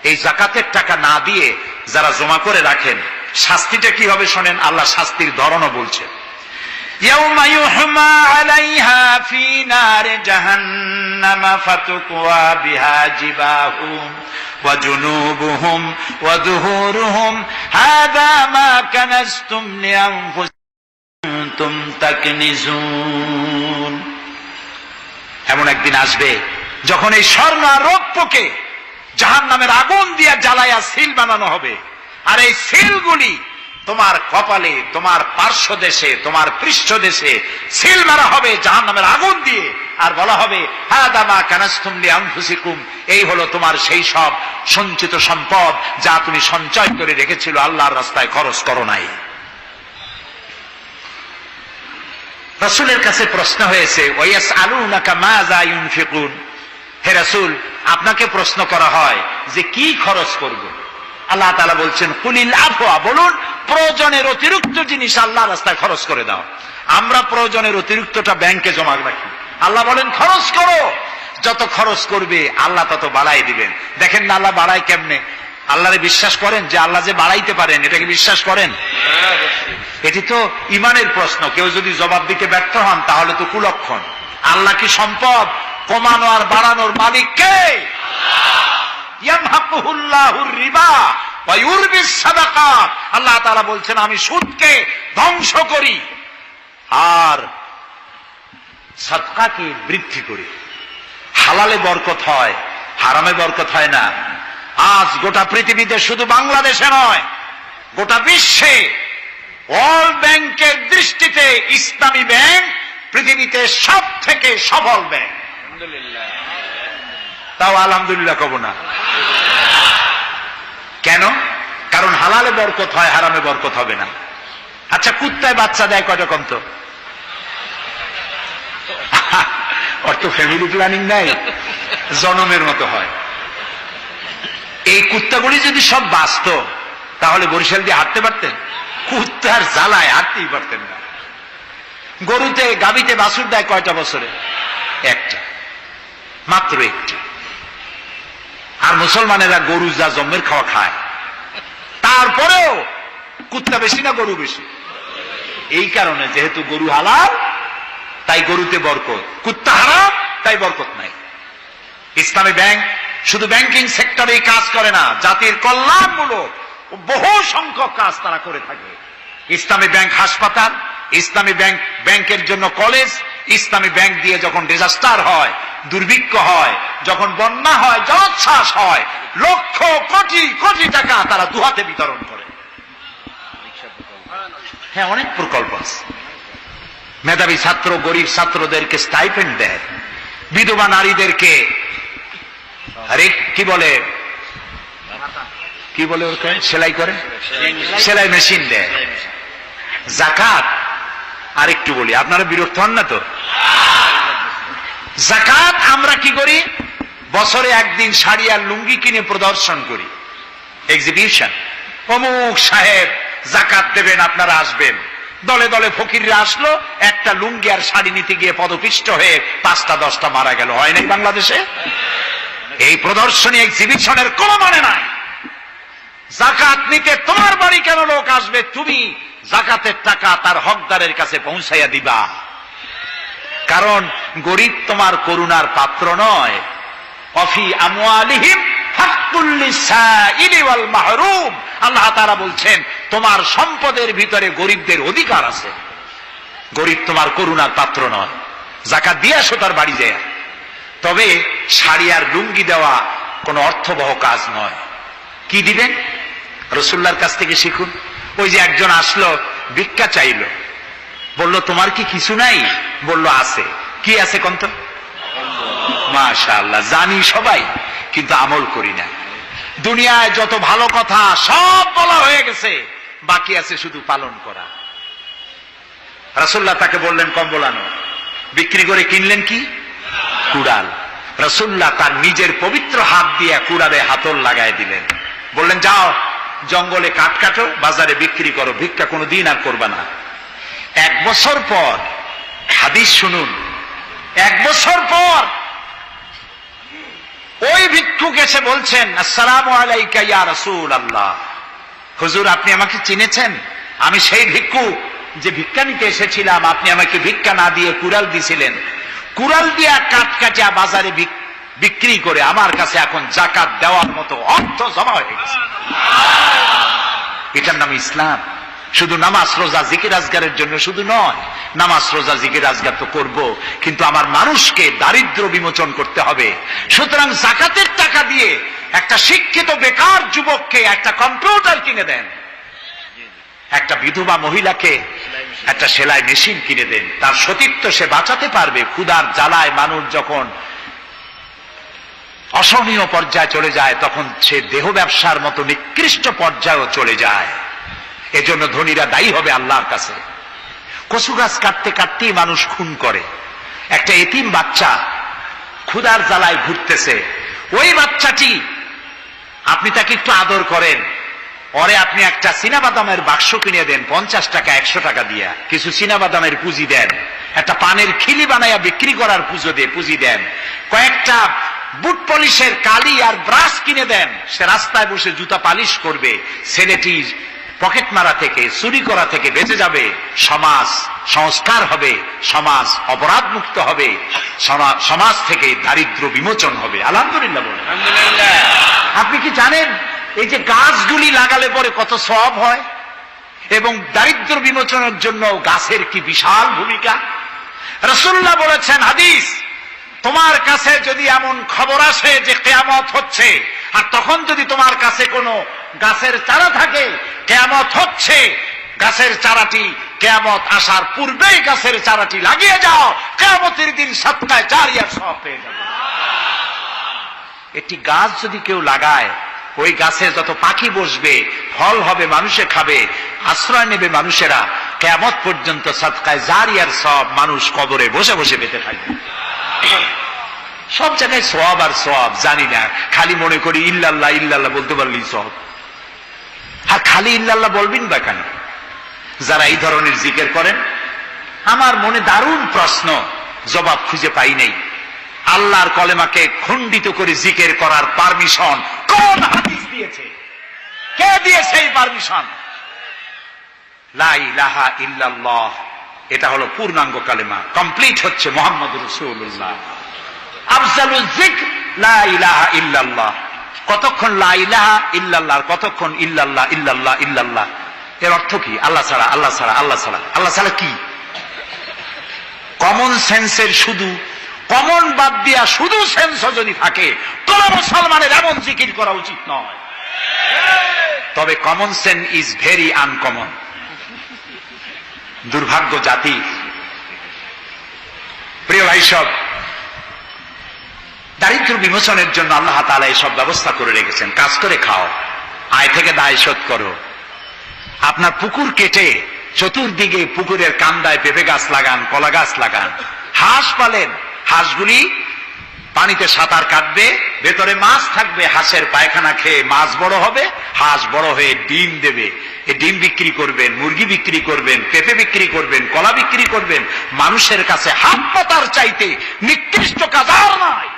এই যাকাতের টাকা না দিয়ে যারা জমা করে রাখেন, শাস্তিটা কি হবে শোনেন। আল্লাহ শাস্তির ধরনও বলছে, ইয়াউমা ইউহমা আলাইহা ফি নারি জাহান্নাম ফাতুকওয়া বিহা জিবাহুম ওয়া জুনুবুহুম ওয়া যুহুরুহুম হাযা মা কানাজতুম লিআনফুসিকুম তাকনিজুন। এমন একদিন আসবে যখন এই স্বর্ণ আর রৌপ্যকে জাহান্নামের আগুন দিয়ে জ্বালায়া সিল বানানো হবে, আর এই সিলগুলি তোমার কপালে, তোমার পার্শ্বদেশে, তোমার পৃষ্ঠদেশে সিল মারা হবে জাহান্নামের আগুন দিয়ে, আর বলা হবে হাযা মা কানাজতুম লিআনফুসিকুম, এই হলো তোমার সেই সব সঞ্চিত সম্পদ যা তুমি সঞ্চয় করে রেখেছিল, আল্লাহর রাস্তায় খরচ করো নাই। রাসূলের কাছে প্রশ্ন হয়েছে, ওয়ায়াসআলুনাকা মাযা ইউনফিকুন, হে রাসূল আপনাকে প্রশ্ন করা হয় যে কি খরচ করব। আল্লাহ তাআলা বলছেন কুলিল আফওয়া, বলুন প্রয়োজনের অতিরিক্ত জিনিস আল্লাহর রাস্তায় খরচ করে দাও। আমরা প্রয়োজনের অতিরিক্তটা ব্যাংকে জমা রাখি, আল্লাহ বলেন খরচ করো। যত খরচ করবে আল্লাহ তত বাড়াই দিবেন। দেখেন না আল্লাহ বাড়ায় কেমনে। আল্লাহরে বিশ্বাস করেন যে আল্লাহ যে বাড়াইতে পারেন, এটাকে বিশ্বাস করেন? এটি তো ইমানের প্রশ্ন। কেউ যদি জবাব দিতে ব্যর্থ হন তাহলে তো কুলক্ষণ। আল্লাহ কি সম্পদ কমানো আর বাড়ানোর মালিক কে? ইয়ামহাকুহুল্লাহুর রিবা ওয়া ইউরবিস সাদাকাত। আল্লাহ তাআলা বলছেন আমি সুদকে ধ্বংস করি আর সাদকাকে বৃদ্ধি করি। হালালে বরকত হয়, হারামে বরকত হয় না। আজ গোটা পৃথিবীতে, শুধু বাংলাদেশে নয়, গোটা বিশ্বে ওয়ার্ল্ড ব্যাংকের দৃষ্টিতে ইসলামী ব্যাংক পৃথিবীতে সব থেকে সফল ব্যাংক। তাও আলহামদুলিল্লাহ কব না। কেন? কারণ হালালে বরকত হয়, হারামে বরকত হবে না। আচ্ছা, কুত্তায় বাচ্চা দেয় কয়টা কম তো? ওর তো ফ্যামিলি প্ল্যানিং নাই, জনমের মতো হয়। এই কুত্তাগুলি যদি সব বাঁচত তাহলে বরিশাল দিয়ে হাঁটতে পারতেন? কুত্তার জ্বালায় হাঁটতেই পারতেন না। গরুতে, গাভীতে বাছুর দেয় কয়টা বছরে? একটা, মাত্র একটা। আর মুসলমানেরা গরু যা জন্মের খাওয়া খায়, তারপরেও কুত্তা বেশি না গরু বেশি? এই কারণে যেহেতু গরু হালাল তাই গরুতে বরকত, কুত্তা হারাম তাই বরকত নাই। ইসলামী ব্যাংক শুধু ব্যাংকিং সেক্টরেই কাজ করে না, জাতির কল্যাণমূলক বহু সংখ্যক কাজ তারা করে থাকে। ইসলামী ব্যাংক হাসপাতাল, ইসলামী ব্যাংক ব্যাংকের জন্য কলেজ, ইসলামী ব্যাংক দিয়ে যখন ডিজাস্টার হয়, দুর্ভিক্ষ হয়, যখন বন্যা হয়, জলোচ্ছ্বাস হয়, লক্ষ কোটি কোটি টাকা তারা দুহাতে বিতরণ করে। হ্যাঁ, অনেক প্রকল্প আছে। মেধাবী ছাত্র, গরিব ছাত্রদেরকে স্টাইপেন্ড দেয়, বিধবা নারীদেরকে আরে কি বলে ওকে সেলাই করে, সেলাই মেশিন দেয়। যাকাত আরেকটু বলি, আপনারা বিরক্ত হন না তো? যাকাত আমরা কি করি? বছরে একদিন শাড়ি আর লুঙ্গি কিনে প্রদর্শন করি, এক্সিবিশন। অমুক সাহেব যাকাত দেবেন, আপনারা আসবেন। দলে দলে ফকিররা আসলো, একটা লুঙ্গি আর শাড়ি নিতে গিয়ে পদপিষ্ট হয়ে 5টা 10টা মারা গেল। হয় নাই বাংলাদেশে? এই প্রদর্শনী এক্সিবিশনের কোনো মানে নাই। যাকাত নিতে তোমার বাড়ি কেন লোক আসবে? তুমি যাকাতের টাকা তার হকদারের কাছে পৌঁছাইয়া দিবা। কারণ গরিব তোমার করুণার পাত্র নয়। অফি আমওয়ালিহিম হাক্কুল লিসাইলি ওয়াল মাহরুম। আল্লাহ তাআলা বলছেন তোমার সম্পদের ভিতরে গরিবদের অধিকার আছে। গরিব তোমার করুণার পাত্র নয়। যাকাত দিয়ে আসো তার বাড়ি যায়। তবে শাড়ি আর লুঙ্গি দেওয়া কোনো অর্থবহ কাজ নয়। কি দিবেন? রাসূলুল্লাহর কাছ থেকে শিখুন। ওই যে একজন আসলো, ভিক্ষা চাইলো, বলল তোমার কি কিছু নাই? বলল আছে। কি আছে কন্ত? মাশাআল্লাহ, জানি সবাই, কিন্তু আমল করি না। দুনিয়ায় যত ভালো কথা সব বলা হয়ে গেছে, বাকি আছে শুধু পালন করা। রাসূলুল্লাহ তাকে বললেন কম্বল আনো, বিক্রি করে কিনলেন কি? কুড়াল। রাসূলুল্লাহ তার নিজের পবিত্র হাত দিয়ে কুড়ালে হাতল লাগায় দিলেন, বললেন যাও জঙ্গলে কাঠ কাটো, বাজারে বিক্রি করো, ভিক্ষা কোনোদিন আর করবা না। 1 বছর পর, হাদিস শুনুন, 1 বছর পর ওই ভিক্ষুক এসে বলছেন আসসালামু আলাইকা ইয়া রাসূলুল্লাহ, হুজুর আপনি আমাকে চিনেছেন? আমি সেই ভিক্ষুক যে ভিক্ষা নিতে এসেছিলাম, আপনি আমাকে ভিক্ষা না দিয়ে কুড়াল দিয়েছিলেন। কুড়াল দিয়ে কাঠ কাটিয়া বাজারে বিক্রি করে আমার কাছে এখন যাকাত দেওয়ার মতো অর্থ জমা হয়ে গেছে। এটার নাম ইসলাম। শুধু নামাজ রোজা জিকির আজগারের জন্য শুধু নয়, নামাজ রোজা জিকির আজগার তো করব, কিন্তু আমার মানুষকে দারিদ্র বিমোচন করতে হবে। সুতরাং যাকাতের টাকা দিয়ে একটা শিক্ষিত বেকার যুবককে একটা কম্পিউটার কিনে দেন, একটা বিধবা মহিলাকে একটা সেলাই মেশিন কিনে দেন, তার সতীত্ব সে বাঁচাতে পারবে। ক্ষুধার জ্বালায় মানুষ যখন অসহনীয় পর্যায়ে চলে যায়, তখন সে দেহ ব্যবসার মতো নিকৃষ্ট পর্যায়েও চলে যায়। এজন্য ধনীরা দায়ী হবে আল্লাহর কাছে। কচু গাছ কাটতে কাটতেই মানুষ খুন করে। একটা এতিম বাচ্চা ক্ষুধার জ্বালায় ঘুরতেছে, ওই বাচ্চাটি আপনি তাকে একটু আদর করেন, পরে আপনি একটা চীনাবাদামের বাক্স কিনে দেন 50 টাকা 100 টাকা দিয়া, কিছু চীনাবাদামের পুঁজি দেন, একটা পানের খিলি বানাইয়া বিক্রি করার পুঁজি দেন, কয়েকটা বুট পলিশের কালি আর ব্রাশ কিনে দেন, সে রাস্তায় বসে জুতা পালিশ করবে, ছেলেটি পকেট মারা থেকে চুরি করা থেকে বেঁচে যাবে, সমাজ সংস্কার হবে, সমাজ অপরাধ মুক্ত হবে, সমাজ থেকে দারিদ্র বিমোচন হবে। আলহামদুলিল্লাহ বলেন। আপনি কি জানেন এই যে গাছগুলি লাগালে পরে কত সওয়াব হয়, এবং দারিদ্র বিমোচনের জন্য গাছের কি বিশাল ভূমিকা। রাসূলুল্লাহ বলেছেন হাদিস, তোমার কাছে যদি এমন খবর আসে যে কিয়ামত হচ্ছে, আর তখন যদি তোমার কাছে কোনো গাছের চারা থাকে, কিয়ামত হচ্ছে, গাছের চারাটি কিয়ামত আসার পূর্বেই গাছের চারাটি লাগিয়ে যাও, কিয়ামতের দিন সদকায়ে জারিয়ার সওয়াব পেয়ে যাবে। একটি গাছ যদি কেউ লাগায়, ওই গাছে যত পাখি বসবে, ফল হবে, মানুষে খাবে, আশ্রয় নেবে মানুষেরা, কিয়ামত পর্যন্ত সদকায়ে জারিয়ার সওয়াব মানুষ কবরে বসে বসে পেতে থাকবে। সব জায়গায় সওয়াব আর সওয়াব জানি না, খালি মনে করি ইল্লাল্লাহ ইল্লাল্লাহ বলতে পারলেই সওয়াব। আর খালি ইল্লাল্লাহ বলবেন বা কেন? যারা এই ধরনের জিকির করেন, আমার মনে দারুণ প্রশ্ন, জবাব খুঁজে পাই নাই। আল্লাহর কলেমাকে খণ্ডিত করে জিকির করার পারমিশন কোন হাদিস দিয়েছে? কে দিয়েছে এই পারমিশন? লা ইলাহা ইল্লাল্লাহ, এটা হলো পূর্ণাঙ্গ কালেমা, কমপ্লিট হচ্ছে মুহাম্মদুর রাসূলুল্লাহ। আফজালুল যিকর লা ইলাহা ইল্লাল্লাহ। কতক্ষণ লা ইলাহা ইল্লাল্লাহ, কতক্ষণ ইল্লাল্লাহ ইল্লাল্লাহ ইল্লাল্লাহ। এর অর্থ কি? আল্লাহ ছাড়া, আল্লাহ ছাড়া, আল্লাহ ছাড়া। আল্লাহ ছাড়া কি? কমন সেন্সের শুধু কমন বাদ দিয়া শুধু সেন্স যদি থাকে, কোন মুসলমানের এমন জিকির করা উচিত নয়। তবে common sense is very uncommon. দুর্ভাগ্য জাতি। প্রিয় ভাই, সব দারিদ্র বিমোচনের জন্য আল্লাহ তাআলা এসব ব্যবস্থা করে রেখেছেন। কাজ করে খাও, আয় থেকে দায় শোধ করো। আপনার পুকুর কেটে চতুর্দিকে পুকুরের কান্দায় পেঁপে গাছ লাগান, কলা গাছ লাগান। হাঁস পালেন, হাঁসগুলি পানিতে সাঁতার কাটবে, ভেতরে মাছ থাকবে, হাঁসের পায়খানা খেয়ে মাছ বড় হবে, হাঁস বড় হয়ে ডিম দেবে। এই ডিম বিক্রি করবেন, মুরগি বিক্রি করবেন, পেঁপে বিক্রি করবেন, কলা বিক্রি করবেন। মানুষের কাছে হাত পাতার চাইতে নিকৃষ্ট কাজ আর নাই।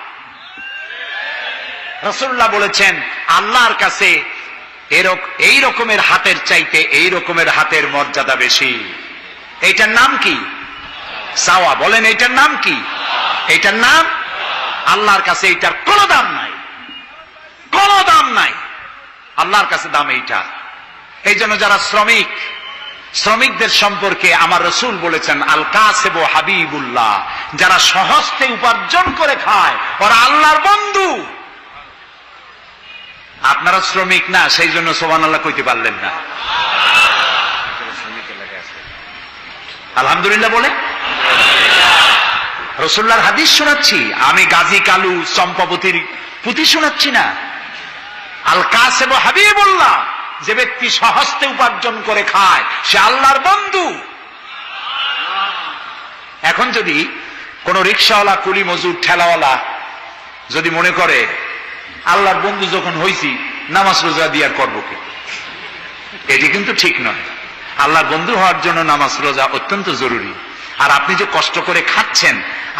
রাসূলুল্লাহ বলেছেন, আল্লাহর কাছে এই রকমের হাতের চাইতে এই রকমের হাতের মর্যাদা বেশি। এইটার নাম কি? চাওয়া। বলেন এইটার নাম কি? এইটার নাম আল্লাহর কাছে এইটার কোনো দাম নাই, কোনো দাম নাই। আল্লাহর কাছে দাম এইটা। এই জন্য যারা শ্রমিকদের সম্পর্কে আমার রাসূল বলেছেন, আল কাসিবু হাবিবুল্লাহ, যারা সহজে উপার্জন করে খায় ওরা আল্লাহর বন্ধু। আপনারা শ্রমিক না, সেই জন্য সুবহানাল্লাহ কইতে পারলেন না। আলহামদুলিল্লাহ বলে। রাসূলুল্লাহর হাদিস শোনাচ্ছি, আমি গাজী কালু চম্পাবতীর পুঁথি শোনাচ্ছি না। আল কাসেব হাবিবুল্লাহ, যে ব্যক্তি স্বহস্তে উপার্জন করে খায় সে আল্লাহর বন্ধু। এখন যদি কোন রিকশাওয়ালা, কুলি মজুর, ঠেলাওয়ালা যদি মনে করে আল্লাহর বন্ধু যখন হইছি নামাজ রোজা দিয়ে আর করবো কি, এটি কিন্তু ঠিক নয়। আল্লাহর বন্ধু হওয়ার জন্য নামাজ রোজা অত্যন্ত জরুরি। আর আপনি যে কষ্ট করে খাচ্ছেন,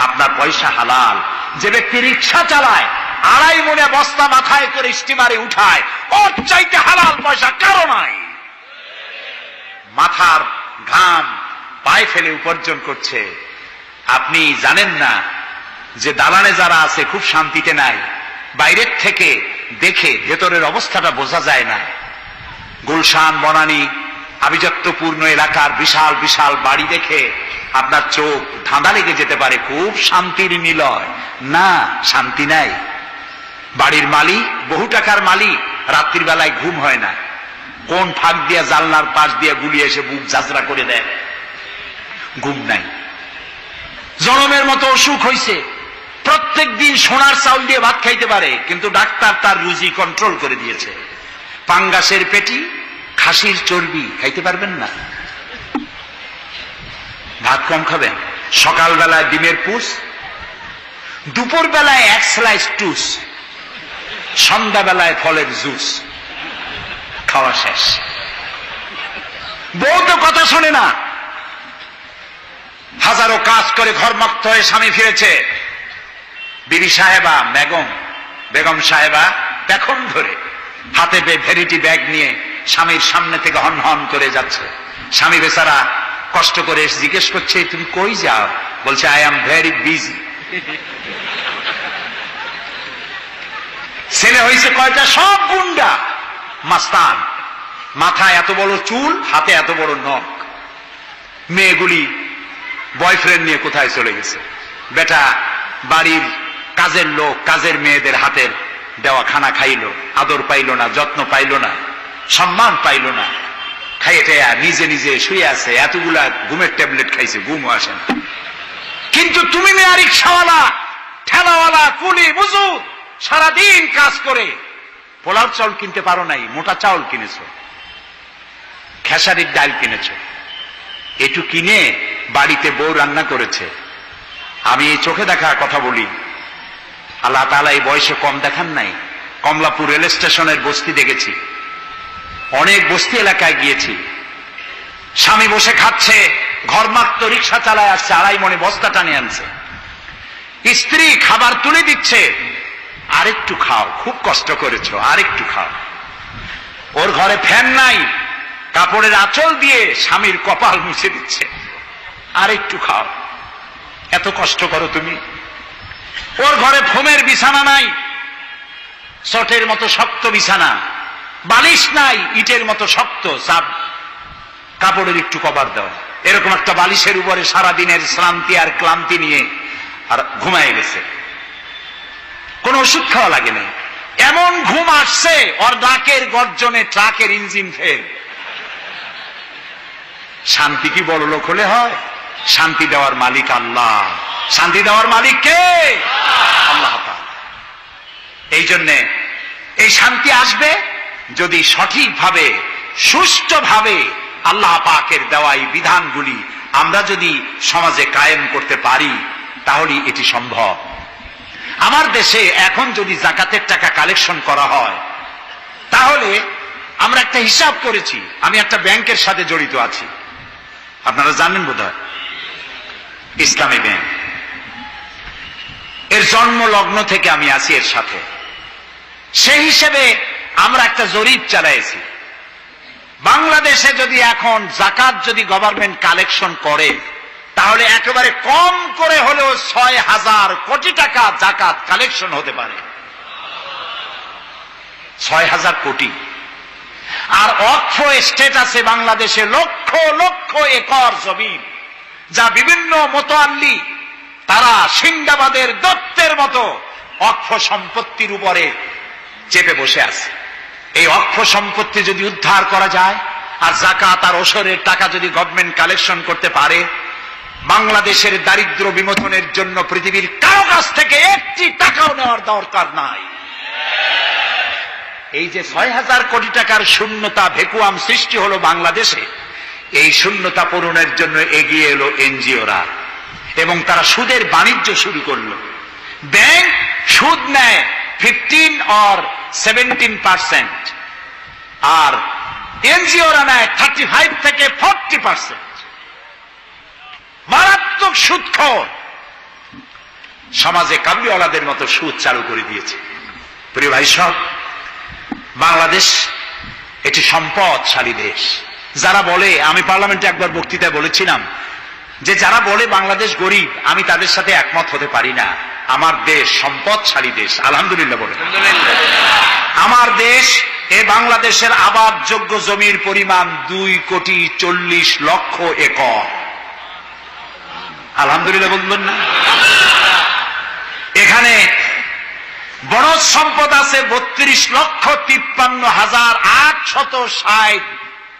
আপনার পয়সা হালাল। যে ব্যক্তি রিকশা চালায়, 2.5 মনে বস্তা মাথায় করে স্টিমারে উঠায়, ওর চাইতে হালাল পয়সা কারো নাই। মাথার ঘাম পায়ে ফেলে উপার্জন করছে। আপনি জানেন না যে দালানে যারা আছে খুব শান্তিতে নাই। বাইরের থেকে দেখে ভেতরের অবস্থাটা বোঝা যায় না। গুলশান, বনানী, আভিজাত্যপূর্ণ এলাকার বিশাল বিশাল বাড়ি দেখে আপনার চোখ ধাঁধা লেগে যেতে পারে, খুব শান্তির নিলয়। না, শান্তি নাই। বাড়ির মালিক, বহু টাকার মালিক, রাত্রির বেলায় ঘুম হয় না। কোন ফাঁক দিয়া জানলার পাশ দিয়ে গুলি এসে বুক ঝাঁঝরা করে দেয়, ঘুম নাই। জনমের মতো অসুখ হইছে, প্রত্যেক দিন সোনার চাউল দিয়ে ভাত খাইতে পারে, কিন্তু ডাক্তার তার রুজি কন্ট্রোল করে দিয়েছে। পাঙ্গাসের পেটি, খাসির চর্বি খাইতে পারবেন না, ভাত কম খাবেন। সকালবেলায় ডিমের পুষ, দুপুর বেলায় 1 স্লাইস টুস, সন্ধ্যাবেলায় ফলের জুস, খাওয়া শেষ। বউ তো কথা শোনে না। হাজারো কাজ করে ঘরমুক্ত হয়ে স্বামী ফিরেছে, বিবি সাহেবা, বেগম সাহেবা পেখম ধরে হাতে ভেরিটি ব্যাগ নিয়ে স্বামীর সামনে থেকে হন হন করে যাচ্ছে। স্বামী বেচারা কষ্ট করে এসে জিজ্ঞেস করছে, তুমি কই যাও? বলছে, আই এম ভেরি বিজি। ছেলে হয়েছে কয়টা? সব গুন্ডা, মাস্তান। মাথায় এত বড় চুল, হাতে এত বড় নখ। মেয়েগুলি বয়ফ্রেন্ড নিয়ে কোথায় চলে গেছে। বেটা বাড়ির কাজের লোক, কাজের মেয়েদের হাতের দেওয়া খানা খাইল, আদর পাইল না, যত্ন পাইল না, সম্মান পাইল না। খাইয়ে টেয়া নিজে নিজে শুয়ে আছে, এতগুলা ঘুমের ট্যাবলেট খাইছে, ঘুমও আসে না। কিন্তু তুমি মেয়ে রিকশাওয়ালা, ঠেলাওয়ালা, কুলি মজুর, সারাদিন কাজ করে পোলাও চাউল কিনতে পারো নাই, মোটা চাউল কিনেছ, খেসারির ডাল কিনেছ। একটু কিনে বাড়িতে বউ রান্না করেছে। আমি এই চোখে দেখা কথা বলি, আল্লাহ তাআলা এই বয়সে কম দেখান নাই। কমলাপুর রেল স্টেশনের বস্তি দেখেছি, অনেক বস্তি এলাকায় গিয়েছি। স্বামী বসে খাচ্ছে, ঘরমাক্ত রিক্সা চালায় আসছে, 2.5 মনে বস্তা টানে আনছে। স্ত্রী খাবার তুলে দিচ্ছে, আরেকটু খাও, খুব কষ্ট করেছো, আরেকটু খাও। ওর ঘরে ফ্যান নাই, কাপড়ের আঁচল দিয়ে স্বামীর কপাল মুছে দিচ্ছে, আরেকটু খাও, এত কষ্ট করো তুমি। ওর ঘরে ফোমের বিছানা নাই, চটের মতো শক্ত বিছানা, বালিশ নাই, ইটের মতো শক্ত, চাপ কাপড়ের একটু কভার দেওয়া। এরকম একটা বালিশের উপরে সারাদিনের শ্রান্তি আর ক্লান্তি নিয়ে আর ঘুমায় গেছে। কোন ওষুধ খাওয়া লাগে না, এমন ঘুম আসছে ওর ডাকের গর্জনে ট্রাকের ইঞ্জিন ফেল। শান্তি কি বড় লোক হলে হয়? শান্তি দেওয়ার মালিক আল্লাহ। শান্তি দেওয়ার মালিক কে? আল্লাহ তাআলা। এই জন্যে এই শান্তি আসবে যদি সঠিকভাবে, সুষ্ঠুভাবে আল্লাহ পাকের দেওয়া এই বিধানগুলি আমরা যদি সমাজে কায়েম করতে পারি, তাহলে এটি সম্ভব। আমার দেশে এখন যদি যাকাতের টাকা কালেকশন করা হয়, তাহলে আমরা একটা হিসাব করেছি। আমি একটা ব্যাংকের সাথে জড়িত আছি, আপনারা জানেন বোধহয়, ইসলামী ব্যাংক। এর জন্ম লগ্ন থেকে আমি আছি এর সাথে। সেই হিসেবে আমরা একটা জরিপ চালাইছি। বাংলাদেশে যদি এখন যাকাত যদি গভর্নমেন্ট কালেকশন করে, তাহলে একেবারে কম করে হলেও 6,000 কোটি টাকা যাকাত কালেকশন হতে পারে। 6,000 কোটি। আর ওয়াকফ এস্টেট আছে বাংলাদেশে লক্ষ লক্ষ একর জমি, যা বিভিন্ন মোতাল্লি তারা সিন্দাবাদের দত্তের মতো ওয়াকফ সম্পত্তির উপরে চেপে বসে আছে। এই ওয়াকফ সম্পত্তি যদি উদ্ধার করা যায়, আর যাকাত আর ওশরের টাকা যদি গভর্নমেন্ট কালেকশন করতে পারে, বাংলাদেশের দারিদ্র্য বিমোচনের জন্য পৃথিবীর কারো কাছ থেকে একটি টাকাও নেওয়ার দরকার নাই। এই যে ৬,০০০ কোটি টাকার শূন্যতা ভ্যাকুয়াম সৃষ্টি হলো বাংলাদেশে, এই শূন্যতা পূরণের জন্য এগিয়ে এলো এনজিওরা এবং তারা সুদের বাণিজ্য শুরু করলো। ব্যাংক সুদ নেয় 15 or 17%, আর এনজিওরা নেয় 35 থেকে 40%। মারাত্মক সুদখোর। সমাজে কাবলিওয়ালাদের মতো সুদ চালু করে দিয়েছে। প্রিয় ভাই সব, বাংলাদেশ এটি সম্পদশালী দেশ। যারা বলে, আমি পার্লামেন্টে একবার বক্তৃতায় বলেছিলাম যে যারা বলে বাংলাদেশ গরিব, আমি তাদের সাথে একমত হতে পারি না। আমার দেশ সম্পদশালী দেশ, আলহামদুলিল্লাহ বলে। আমার দেশ, এ বাংলাদেশের আবাদযোগ্য জমির পরিমাণ 2,40,00,000 একর। আলহামদুলিল্লাহ বলবেন না? এখানে বনজ সম্পদ আছে 32,53,860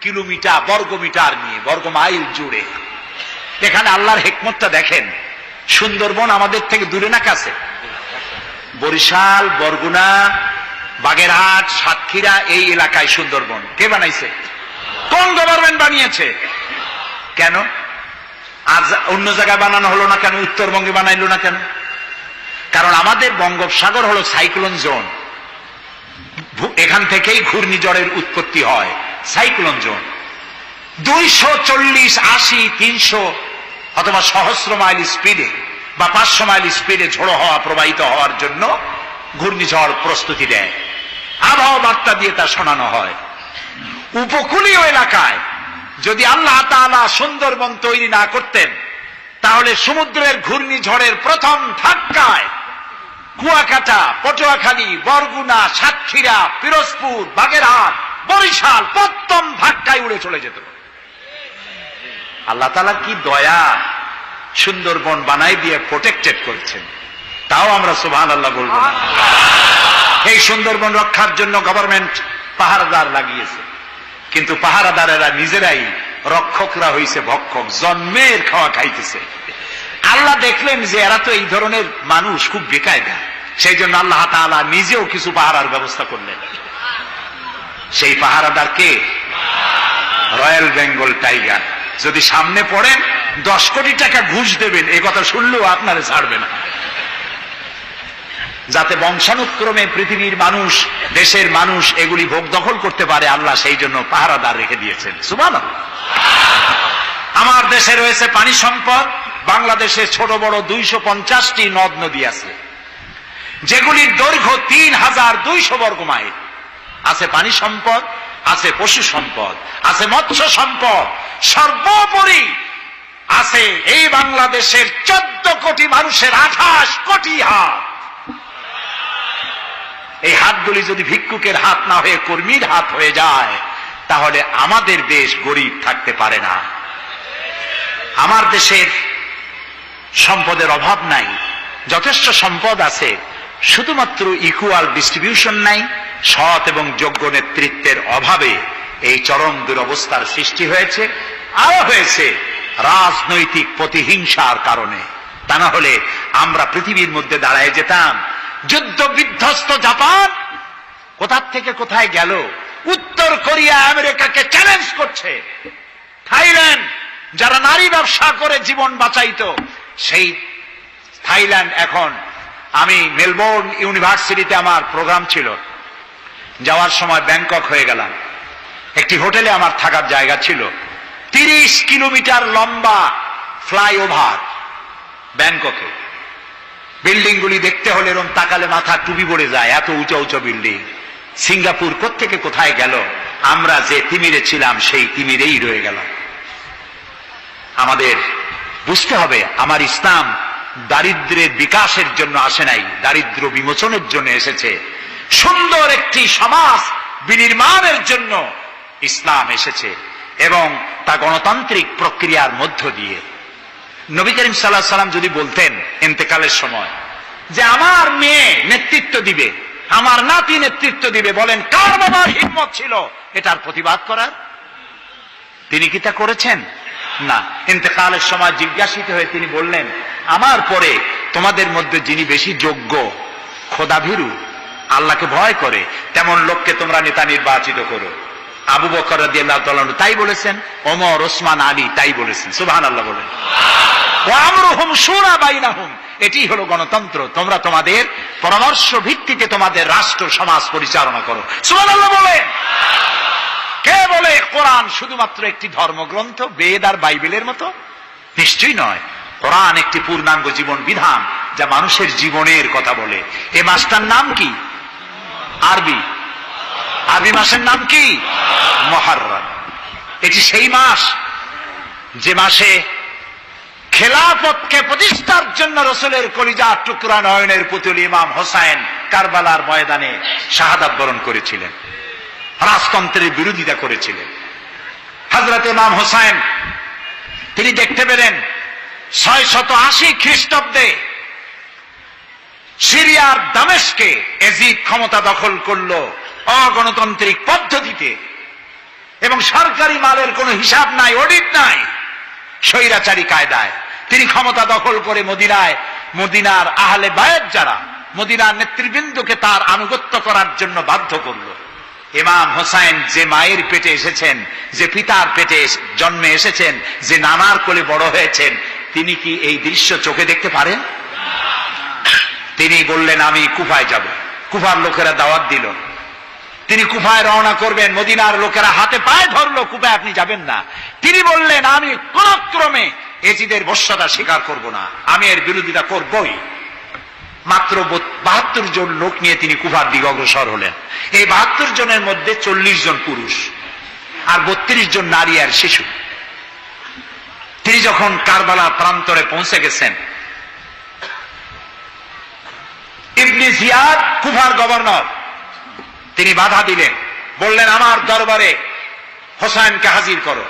কিলোমিটার বর্গমিটার নিয়ে, বর্গমাইল জুড়ে। এখানে আল্লাহর হিকমতটা দেখেন। সুন্দরবন আমাদের থেকে দূরে না কাছে? বরিশাল, বরগুনা, বাগেরহাট, সাতক্ষীরা, এই এলাকায় সুন্দরবন কে বানাইছে? কোন গভর্নমেন্ট বানিয়েছে? কেন আজ অন্য জায়গায় বানানো হলো না কেন? উত্তরবঙ্গে বানাইলো না কেন? কারণ আমাদের বঙ্গোপসাগর হলো সাইক্লোন জোন। এখান থেকেই ঘূর্ণিঝড়ের উৎপত্তি হয়, সাইক্লোন জোন। 240, 80, 300 অথবা সহস্র মাইল স্পিডে বা 500 মাইল স্পিডে ঝোড়ো হওয়া প্রবাহিত হওয়ার জন্য ঘূর্ণিঝড় প্রস্তুতি দেয়। আবহাওয়া বার্তা দিয়ে তা শোনানো হয়। উপকূলীয় এলাকায় যদি আল্লাহ তাআলা সুন্দরবন তৈরি না করতেন, তাহলে সমুদ্রের ঘূর্ণিঝড়ের প্রথম ধাক্কায় কুয়াকাটা, পটুয়াখালী, বরগুনা, সাতক্ষীরা, পিরোজপুর, বাগেরহাট, বরিশাল প্রথম ধাক্কায় উড়ে চলে যেত। আল্লাহ তাআলা কি দয়া, সুন্দরবন বানাই দিয়ে প্রোটেক্টেড করেছেন। তাও আমরা সুবহানাল্লাহ বলবো না। এই সুন্দরবন রক্ষার জন্য গভর্নমেন্ট পাহারাদার লাগিয়েছে, কিন্তু পাহারাদারেরা নিজেরাই রক্ষকরা হইছে ভক্ষক, জন্মের খাওয়া খাইতেছে। আল্লাহ দেখলেন যে এরা তো এই ধরনের মানুষ খুব বেকায়দা, সেই জন্য আল্লাহ তাআলা নিজেও কিছু পাহারার ব্যবস্থা করলেন। সেই পাহারাদার কে? Royal Bengal tiger. যদি সামনে পড়েন 10 কোটি টাকা ঘুষ দেবেন, এ কথা শুনলেও আপনারা ছাড়বে না। যাতে বংশানুক্রমে পৃথিবীর মানুষ, দেশের মানুষ এগুলি ভোগ দখল করতে পারে, আল্লাহ সেই জন্য পাহারাদার রেখে দিয়েছেন। সুবহানাল্লাহ। আমার দেশে রয়েছে পানি সম্পদ। বাংলাদেশে ছোট বড় 250টি নদ নদী আছে, যেগুলির দৈর্ঘ্য 3,200 বর্গ মাইল। আছে পানি সম্পদ, আছে পশু সম্পদ, আছে মৎস্য সম্পদ, সর্বোপরি আছে এই বাংলাদেশের 14 কোটি মানুষের 28 কোটি হাত। এই হাতগুলি যদি ভিক্ষুকের হাত না হয়ে কর্মীর হাত হয়ে যায়, তাহলে আমাদের দেশ গরিব থাকতে পারে না। আমার দেশের সম্পদের অভাব নাই, যথেষ্ট সম্পদ আছে, শুধুমাত্র ইকুয়াল ডিস্ট্রিবিউশন নাই। সৎ এবং যোগ্য নেতৃত্বের অভাবে এই চরম দুরবস্থার সৃষ্টি হয়েছে। আরো হয়েছে রাজনৈতিক প্রতিহিংসার কারণে। তা না হলে আমরা পৃথিবীর মধ্যে দাঁড়ায় যেতাম। যুদ্ধ বিধ্বস্ত জাপান কোথা থেকে কোথায় গেল। উত্তর কোরিয়া আমেরিকাকে চ্যালেঞ্জ করছে। থাইল্যান্ড, যারা নারী ব্যবসা করে জীবন বাঁচাইতো, সেই থাইল্যান্ড এখন, আমি মেলবোর্ন ইউনিভার্সিটিতে আমার প্রোগ্রাম ছিল, যাওয়ার সময় ব্যাংকক হয়ে গেলাম। একটি হোটেলে আমার থাকার জায়গা ছিল। 30 কিলোমিটার লম্বা ফ্লাইওভার ব্যাংককে। বিল্ডিং গুলি দেখতে হলে এরকম তাকালে মাথা টুপি পড়ে যায়, এত উঁচা উঁচা বিল্ডিং। সিঙ্গাপুর কোত্থেকে কোথায় গেল, আমরা যে তিমিরে ছিলাম সেই তিমিরেই রয়ে গেল। আমাদের বুঝতে হবে, আমার ইসলাম দারিদ্র্যের বিকাশের জন্য আসে নাই, দারিদ্র্য বিমোচনের জন্য এসেছে। সুন্দর একটি সমাজ বিনির্মাণের জন্য ইসলাম এসেছে, এবং তা গণতান্ত্রিক প্রক্রিয়ার মধ্য দিয়ে। নবী করিম সাল্লাল্লাহু আলাইহি ওয়াসাল্লাম যদি বলতেন ইন্তেকালের সময় যে আমার মেয়ে নেতৃত্ব দিবে, আমার নাতি নেতৃত্ব দিবে, বলেন কার বাবার হিম্মত ছিল এটার প্রতিবাদ করার? তিনি কি তা করেছেন? না। ইন্তেকালের সময় জিজ্ঞাসিত হয়ে তিনি বললেন, আমার পরে তোমাদের মধ্যে যিনি বেশি যোগ্য, খোদাভীরু, আল্লাহকে ভয় করে, তেমন লোককে তোমরা নেতা নির্বাচিত করো। আবু বকর রাদিয়াল্লাহু তাআলা তাই বলেছেন, ওমর, ওসমান, আলী তাই বলেছেন। সুবহানাল্লাহ বলেন। ওয়া আমরুহুম শুরা বাইনাহুম, এটি হলো গণতন্ত্র। তোমরা তোমাদের পরামর্শ ভিত্তিতে তোমাদের রাষ্ট্র সমাজ পরিচালনা করো। সুবহানাল্লাহ বলেন। কে বলে কোরআন শুধুমাত্র একটি ধর্মগ্রন্থ, বেদ আর বাইবেলের মতো? নিশ্চয়ই নয়। কোরআন একটি পূর্ণাঙ্গ জীবন বিধান, যা মানুষের জীবনের কথা বলে। এ মাসটার নাম কি? আরবি মাসের নাম কি? মুহররম। এটি সেই মাস যে মাসে খেলাফতকে প্রতিষ্ঠার জন্য রাসূলের কলিজার টুকরা নয়নের পুতুল ইমাম হোসেন কারবালার ময়দানে শাহাদাত বরণ করেছিলেন, রাজতন্ত্রের বিরোধিতা করেছিলেন। হযরত ইমাম হোসেন তিনি দেখতে পেলেন 680 খ্রিস্টাব্দে সিরিয়ার দামেস্কে এজিদ ক্ষমতা দখল করলো অগণতান্ত্রিক পদ্ধতিতে, এবং সরকারি মালের কোনো হিসাব নাই, অডিট নাই, স্বৈরাচারী কায়দায় তিনি ক্ষমতা দখল করে মদিনার আহলে বায়াত যারা মদিনার নেতৃবৃন্দকে তার আনুগত্য করার জন্য বাধ্য করল। ইমাম হোসেন যে মায়ের পেটে এসেছেন, যে পিতার পেটে জন্মে এসেছেন, যে নানার কোলে বড় হয়েছেন, তিনি কি এই দৃশ্য চোখে দেখতে পারেন? তিনি বললেন, আমি কুফায় যাব। কুফার লোকেরা দাওয়াত দিল, তিনি কুফায় রওনা করবেন। মদিনার লোকেরা হাতে পায়ে ধরলো, কুফায় আপনি যাবেন না। তিনি বললেন, আমি কোন ক্রমে এজিদের বশ্যতা স্বীকার করব না, আমি এর বিরোধিতা করবই। মাত্র 72 জন লোক নিয়ে তিনি কুফার দিকে অগ্রসর হলেন। এই 72 জনের মধ্যে 40 জন পুরুষ আর 32 জন নারী আর শিশু। তিনি যখন কারবালা প্রান্তরে পৌঁছে গেছেন, ইবনে জিয়াদ কুফার গভর্নর, তিনি বাধা দিলেন, বললেন, আমার দরবারে হোসেনকে হাজির করো।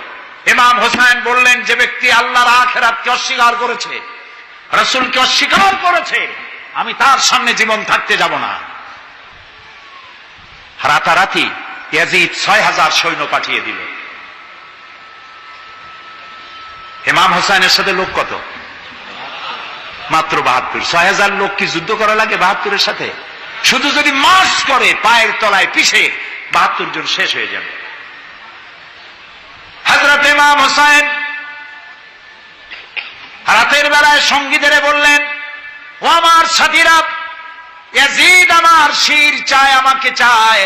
ইমাম হোসেন বললেন, যে ব্যক্তি আল্লাহর আখিরাতকে অস্বীকার করেছে, রাসূলকে অস্বীকার করেছে, আমি তার সামনে জীবন থাকতে যাব না। রাতারাতি ইয়াজিদ 6000 সৈন্য পাঠিয়ে দিল। ইমাম হোসেনের সাথে লোক কত? মাত্র 72। 6000 লোক কি যুদ্ধ করা লাগে 72-এর সাথে? শুধু যদি মার্চ করে পায়ের তলায় পিছে 72 জন শেষ হয়ে যাবে। হযরত ইমাম হোসেন রাতের বেলায় সঙ্গীদের বললেন, ও আমার সাথীরা, ইয়াজিদ আমার শির চায়, আমাকে চায়,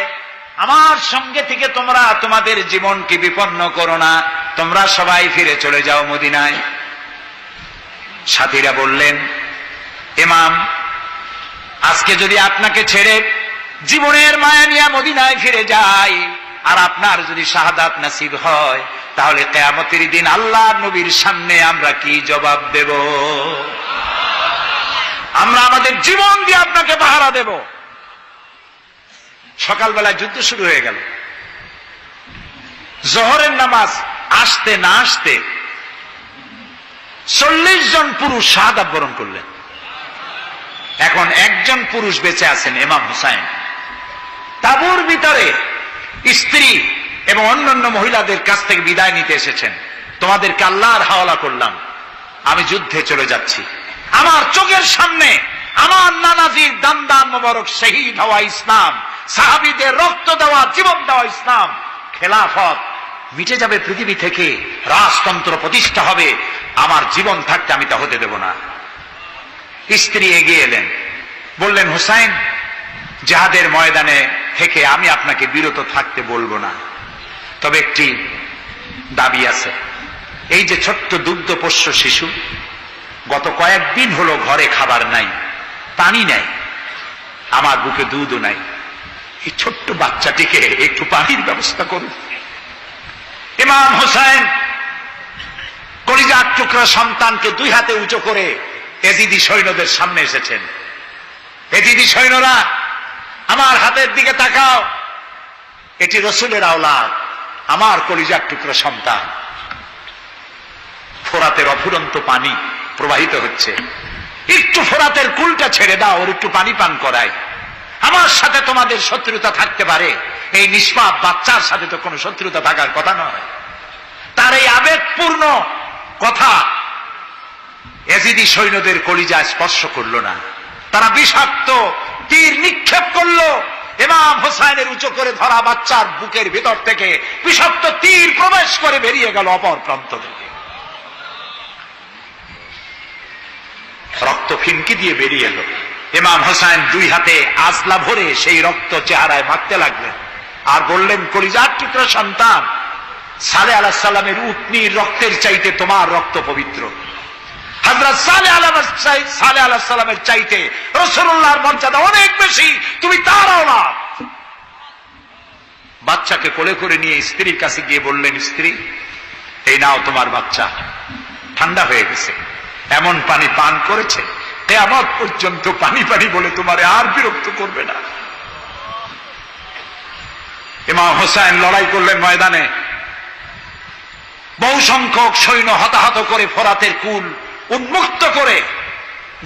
আমার সঙ্গে থেকে তোমরা তোমাদের জীবনকে বিপন্ন করো না, তোমরা সবাই ফিরে চলে যাও মদিনায়। সাথীরা বললেন, ইমাম, আজকে যদি আপনাকে ছেড়ে জীবনের মায়া নিয়ে মদিনায় ফিরে যাই, আর আপনার যদি শাহাদাত নসিব হয়, তাহলে কিয়ামতের দিন আল্লাহ নবীর সামনে আমরা কি জবাব দেব? আমরা আমাদের জীবন দিয়ে আপনাকে পাহারা দেব। সকালবেলায় যুদ্ধ শুরু হয়ে গেল। জোহরের নামাজ আসতে না আসতে 40 জন পুরুষ শাহাদাত বরণ করলেন। এখন একজন পুরুষ বেঁচে আছেন, ইমাম হুসাইন। তাঁবুর ভিতরে স্ত্রী এবং অন্যান্য মহিলাদের কাছ থেকে বিদায় নিতে এসেছেন। তোমাদেরকে আল্লাহর হাওয়ালা করলাম, আমি যুদ্ধে চলে যাচ্ছি। আমার চোখের সামনে আমার নানাজির দান দান মোবারক শহীদ হওয়া ইসলাম, সাহাবীদের রক্ত দেওয়া, জীবন দেওয়া ইসলাম, খেলাফত মিটে যাবে পৃথিবী থেকে, রাজতন্ত্র প্রতিষ্ঠা হবে, আমার জীবন থাকতে আমি তা হতে দেব না। স্ত্রী এগিয়ে এলেন, বললেন, হুসাইন, জিহাদের ময়দানে থেকে আমি আপনাকে বিরত থাকতে বলবো না, তবে একটি দাবি আছে। এই যে ছোট্ট দুগ্ধপোষ্য শিশু, গত কয়েকদিন হলো ঘরে খাবার নাই, পানি নাই, আমার বুকে দুধও নাই, এই ছোট্ট বাচ্চাটিকে একটু পানির ব্যবস্থা করুন। ইমাম হোসেন কলিজার টুকরা সন্তানকে 2 হাতে উঁচু করে এজিদি সৈন্যদের সামনে এসেছেন। এজিদি সৈন্যরা, আমার হাতের দিকে তাকাও, এটি রাসূলের আওলাদ, আমার কলিজার টুকরা সন্তান। ফোরাতের অফুরন্ত পানি প্রবাহিত হচ্ছে, একটু ফোরাতের কুলটা ছেড়ে দাও, ওর একটু পানি পান করাই। আমার সাথে তোমাদের শত্রুতা থাকতে পারে, এই নিষ্পাপ বাচ্চার সাথে তো কোনো শত্রুতা থাকার কথা নয়। তার এই আবেগপূর্ণ কথা এজিদি সৈন্যদের কলিজায় স্পর্শ করলো না। তারা বিষাক্ত তীর নিক্ষেপ করলো। ইমাম হোসাইনের উঁচু করে ধরা বাচ্চার বুকের ভিতর থেকে বিষাক্ত তীর প্রবেশ করে বেরিয়ে গেল অপর প্রান্ত থেকে। রক্ত ফিনকি দিয়ে বেরিয়ে এলো। ইমাম হোসাইন দুই হাতে আজলা ভরে সেই রক্ত চেহারায় মাখতে লাগলেন আর বললেন, কলিজার টুকরা সন্তান, সালেহ আলাইহিস সালামের উটনির রক্তের চাইতে তোমার রক্ত পবিত্র। হযরত সালেহ আলাইহিস সালামের চাইতে রাসূলুল্লাহর মর্যাদা অনেক বেশি, তুমি তার আওলাদ। বাচ্চাকে কোলে করে নিয়ে স্ত্রীর কাছে গিয়ে বললেন, স্ত্রী, এই নাও তোমার বাচ্চা, ঠান্ডা হয়ে গেছে, এমন পানি পান করেছে কিয়ামত পর্যন্ত পানি পানি বলে তোমারে আর বিরক্ত করবে না। ইমাম হোসেন লড়াই করলেন ময়দানে। বহু সংখ্যক সৈন্য হতাহত করে ফোরাতের কুল উন্মুক্ত করে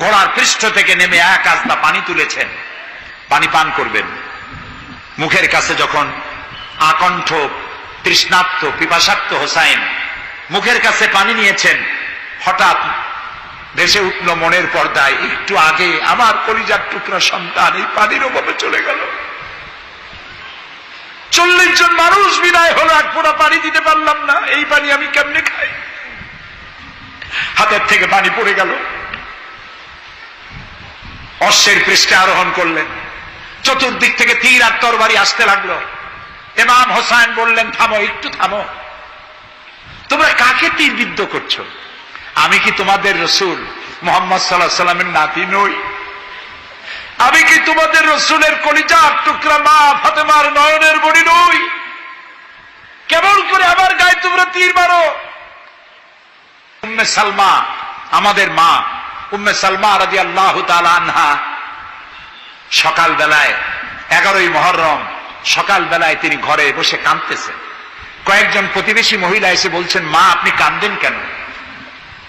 ঘোড়ার পৃষ্ঠ থেকে নেমে এক আস্তা পানি তুলেছেন, পানি পান করবেন। মুখের কাছে যখন আকণ্ঠ তৃষ্ণার্ত পিপাসার্ত হোসাইন মুখের কাছে পানি নিয়েছেন, হঠাৎ ভেসে উঠল মনের পর্দায়, একটু আগে আমার কলিজার টুকরা সন্তান এই পানির অভাবে চলে গেল। 40 জন মানুষ বিদায় হলো, এক ফোঁটা পানি দিতে পারলাম না, এই পানি আমি কেমনে খাই? হাতের থেকে পানি পড়ে গেল। অশ্বের পৃষ্ঠে আরোহণ করলেন। চতুর্দিক থেকে তীর আর তরবারি আসতে লাগলো। ইমাম হোসাইন বললেন, থামো, একটু থামো, তোমরা কাকে তীর বিদ্ধ করছো? আমি কি তোমাদের রসুল মুহাম্মদ সাল্লাল্লাহু আলাইহি সাল্লামের নাতি নই? আমি কি তোমাদের রসুলের কলিজার টুকরা মা ফাতেমার নয়নের মণি নই? কেমন করে আমার গায়ে তোমরা তীর মারো? উম্মে সালমা, আমাদের মা উম্মে সালমা রাদিয়াল্লাহু তাআলা আনহা, সকাল বেলায় 11ই মুহররম সকাল বেলায় তিনি ঘরে বসে কাঁদতেছেন। কয়েকজন প্রতিবেশী মহিলা এসে বলছেন, মা আপনি কাঁদেন কেন?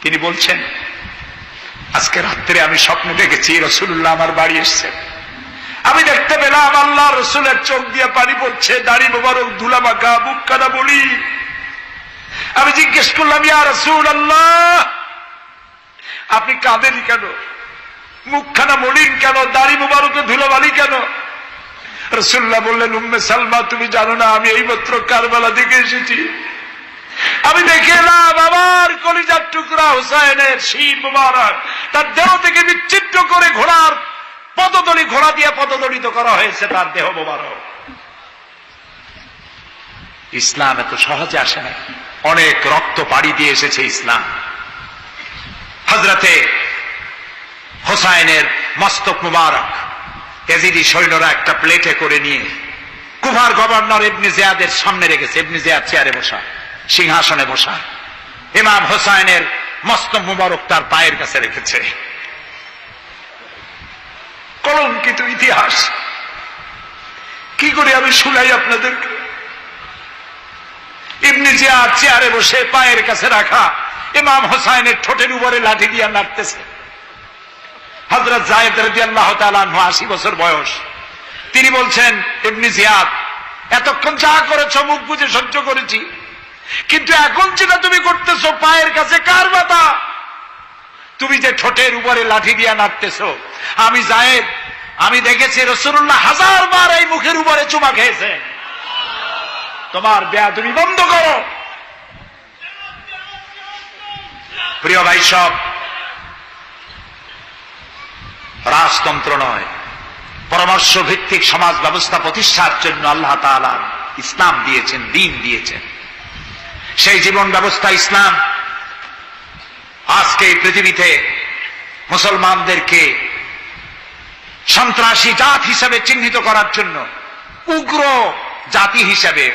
তিনি বলছেন, আজকে রাত্রে আমি স্বপ্ন দেখেছি রাসূলুল্লাহ আমার বাড়ি এসেছেন। আমি দেখতে পেলাম আল্লাহ রসুলের চোখ দিয়ে পানি পড়ছে, দাড়ি মোবারক ধুলা মাখা, মুখ কানা বলি। আমি জিজ্ঞেস করলাম, ইয়া রাসূলুল্লাহ আপনি কাঁদেন কেন? মুখখানা মলিন কেন? দাড়ি মোবারকে ধুলাবালি কেন? রাসূলুল্লাহ বললেন, উম্মে সালমা তুমি জানো না আমি এইমাত্র কারবালা থেকে এসেছি। আমি দেখে এলাম আমার কলিজার টুকরা হুসাইনের শির মুবারক তার দেহ থেকে বিচ্ছিন্ন করে ঘোড়ার পদতলি, ঘোড়া দিয়ে পদদলিত করা হয়েছে তার দেহ মুবারক। ইসলাম এত সহজে আসে না, অনেক রক্ত পাড়ি দিয়ে এসেছে ইসলাম। হযরতে হোসাইনের মস্তক মুবারক ইয়াজিদি সৈন্যরা একটা প্লেটে করে নিয়ে কুফার গভর্নর ইবনে জিয়াদের সামনে রেখেছে। ইবনে জিয়াদ চেয়ারে বসা, সিংহাসনে বসা, ইমাম হোসাইনের মস্তক মুবারক তার পায়ের কাছে রেখেছে। কলঙ্কিত ইতিহাস, কি করে আমি শুনাই আপনাদেরকে? ইবনে জিয়াদ চেয়ারে বসে পায়ের কাছে রাখা ইমাম হোসাইনের ঠোঁটের উপরে লাঠি দিয়ে নাড়তেছে। হযরত যায়েদ রাদিয়াল্লাহু তাআলা আনহু 80 বছর বয়স, তিনি বলছেন, ইবনে জিয়াদ এতক্ষণ যা করেছ মুখ বুজে সহ্য করেছি, কিন্তু এখন যেটা তুমি করতেছো পায়ের কাছে কার ব্যথা? তুমি যে ঠোঁটের উপরে লাঠি দিয়ে নাড়তেছো, আমি যায়েদ আমি দেখেছি রাসূলুল্লাহ 1000 বার এই মুখের উপরে চুমা খেয়েছেন। তোমার বেয়াদবি বন্ধ করো। প্রিয় ভাই সব, রাজতন্ত্র নয়, পরামর্শ ভিত্তিক সমাজ ব্যবস্থা প্রতিষ্ঠার জন্য আল্লাহ তাআলা ইসলাম দিয়েছেন, দ্বীন দিয়েছেন। সেই জীবন ব্যবস্থা ইসলাম আজকে এই পৃথিবীতে মুসলমানদেরকে সন্ত্রাসী জাত হিসেবে চিহ্নিত করার জন্য, উগ্র জাতি হিসেবে,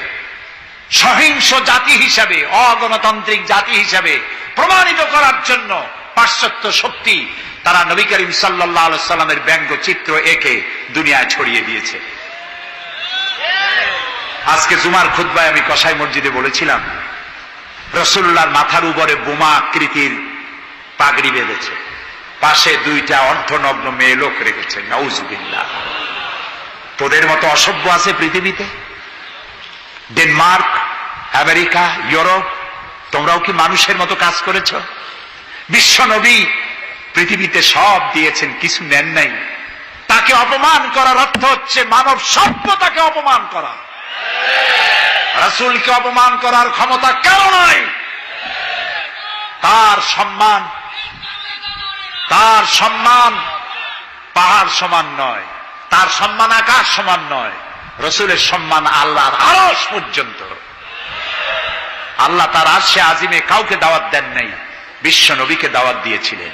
সহিংস জাতি হিসেবে, অগণতান্ত্রিক জাতি হিসেবে প্রমাণিত করার জন্য পাশ্চাত্য শক্তি তারা নবী করিম সাল্লাল্লাহু আলাইহি সাল্লামের ব্যঙ্গচিত্র এঁকে দুনিয়ায় ছড়িয়ে দিয়েছে। আজকে জুমার খুতবায় আমি কসাই মসজিদে বলেছিলাম, রাসূলুল্লাহর মাথার উপরে বোমা আকৃতির পাগড়ি বেঁধেছে, পাশে 2টা অর্ধনগ্ন মেয়ে লোক রেখেছে। নাউজুবিল্লাহ। তোদের মতো অসভ্য আছে পৃথিবীতে? ডেনমার্ক, আমেরিকা, ইউরোপ তোমরাও কি মানুষের মতো কাজ করেছ? বিশ্ব নবী পৃথিবীতে সব দিয়েছেন, কিছু নেন নাই। তাকে অপমান করার অর্থ হচ্ছে মানব সভ্যতাকে অপমান করা। রাসূলকে অপমান করার ক্ষমতা কারো নাই। তার সম্মান পাহাড় সমান নয়, তার সম্মান আকাশ সমান নয়। রাসূলের সম্মান আল্লাহর আরশ পর্যন্ত। আল্লাহ তার আরশে আজিমে কাউকে দাওয়াত দেন নাই, বিশ্ব নবীকে দাওয়াত দিয়েছিলেন।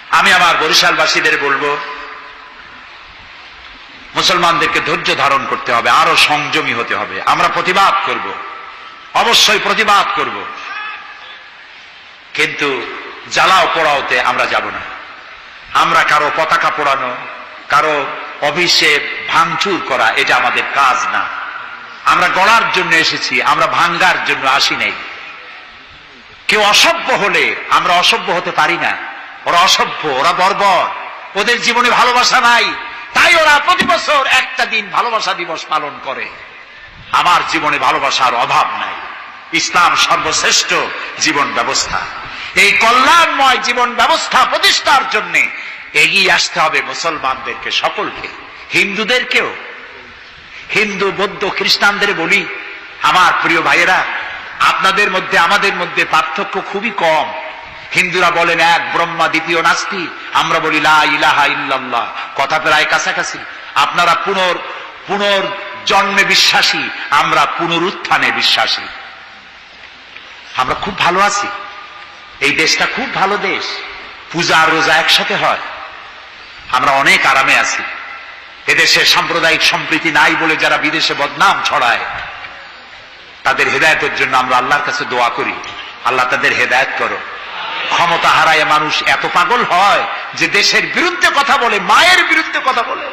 আমি আমার বরিশালবাসীদের বলবো, মুসলমানদেরকে ধৈর্য ধারণ করতে হবে, আরো সংযমী হতে হবে। আমরা প্রতিবাদ করব, অবশ্যই প্রতিবাদ করব, কিন্তু জ্বালাও পোড়াওতে আমরা যাব না। আমরা কারো পতাকা পোড়ানো, কারো অফিসে ভাঙচুর করা, এটা আমাদের কাজ না। আমরা গড়ার জন্য এসেছি, আমরা ভাঙ্গার জন্য আসি নাই। কেউ অসভ্য হলে আমরা অসভ্য হতে পারি না। ওরা অসভ্য, ওরা বর্বর, ওদের জীবনে ভালোবাসা নাই, তাই ওরা প্রতি বছর একটা দিন ভালোবাসা দিবস পালন করে। আমার জীবনে ভালোবাসার অভাব নাই। ইসলাম সর্বশ্রেষ্ঠ জীবন ব্যবস্থা। এই কল্যাণময় জীবন ব্যবস্থা প্রতিষ্ঠার জন্য এগিয়ে আসতে হবে মুসলমানদেরকে, সকলকে, হিন্দুদেরকেও। হিন্দু, বৌদ্ধ, খ্রিস্টানদের বলি, আমার প্রিয় ভাইয়েরা, আপনাদের মধ্যে আমাদের মধ্যে পার্থক্য খুবই কম। হিন্দুরা বলেন এক ব্রহ্মা, দ্বিতীয় নাস্তি, আমরা বলি লা ইলাহা ইল্লাল্লাহ, কথা প্রায় কাছাকাছি। আপনারা পুনর্জন্মে বিশ্বাসী, আমরা পুনরুত্থানে বিশ্বাসী। আমরা খুব ভালো আছি, এই দেশটা খুব ভালো দেশ, পূজা আর রোজা একসাথে হয়, আমরা অনেক আরামে আছি। এদেশে সাম্প্রদায়িক সম্প্রীতি নাই বলে যারা বিদেশে বদনাম ছড়ায়, তাদের হেদায়েতের জন্য আমরা আল্লাহর কাছে দোয়া করি, আল্লাহ তাদের হেদায়েত করো। ক্ষমতা হারায় মানুষ এত পাগল হয় যে দেশের বিরুদ্ধে কথা বলে, মায়ের বিরুদ্ধে কথা বলে,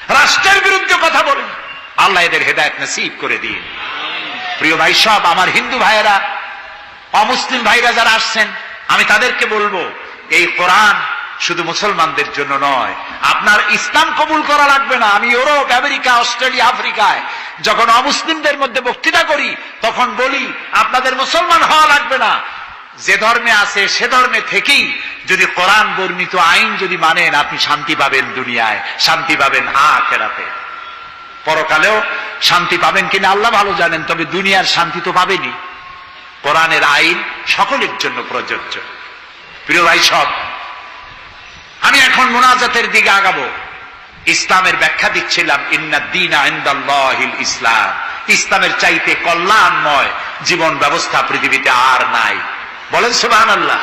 রাষ্ট্রের বিরুদ্ধে কথা বলে। আল্লাহ এদের হেদায়েত নসিব করে দিন। প্রিয় ভাই সব, আমার হিন্দু ভাইয়েরা, অমুসলিম ভাইরা যারা আসছেন, আমি তাদেরকে বলবো, এই কোরআন শুধু মুসলমানদের জন্য নয়। আপনার ইসলাম কবুল করা লাগবে না। আমি ইউরোপ, আমেরিকা, অস্ট্রেলিয়া, আফ্রিকায় যখন অমুসলিমদের মধ্যে বক্তৃতা করি, তখন বলি আপনাদের মুসলমান হওয়া লাগবে না। যে ধর্মে আছে সে ধর্মে থেকেই যদি কোরআন বর্ণিত আইন যদি মানেন, আপনি শান্তি পাবেন দুনিয়ায়, শান্তি পাবেন আখিরাতে। পরকালেও শান্তি পাবেন কিনা আল্লাহ ভালো জানেন, তবে দুনিয়ার শান্তি তো পাবেনই। কোরআনের আইন সকলের জন্য প্রযোজ্য। প্রিয় ভাই সব, আমি এখন মুনাজাতের দিকে আগাবো। ইসলামের ব্যাখ্যা দিচ্ছিলাম, ইন্নাদ-দীনা ইনদাল্লাহিল ইসলাম। ইসলামের চাইতে কল্যাণময় জীবন ব্যবস্থা পৃথিবীতে আর নাই। বলেন সুবহানাল্লাহ।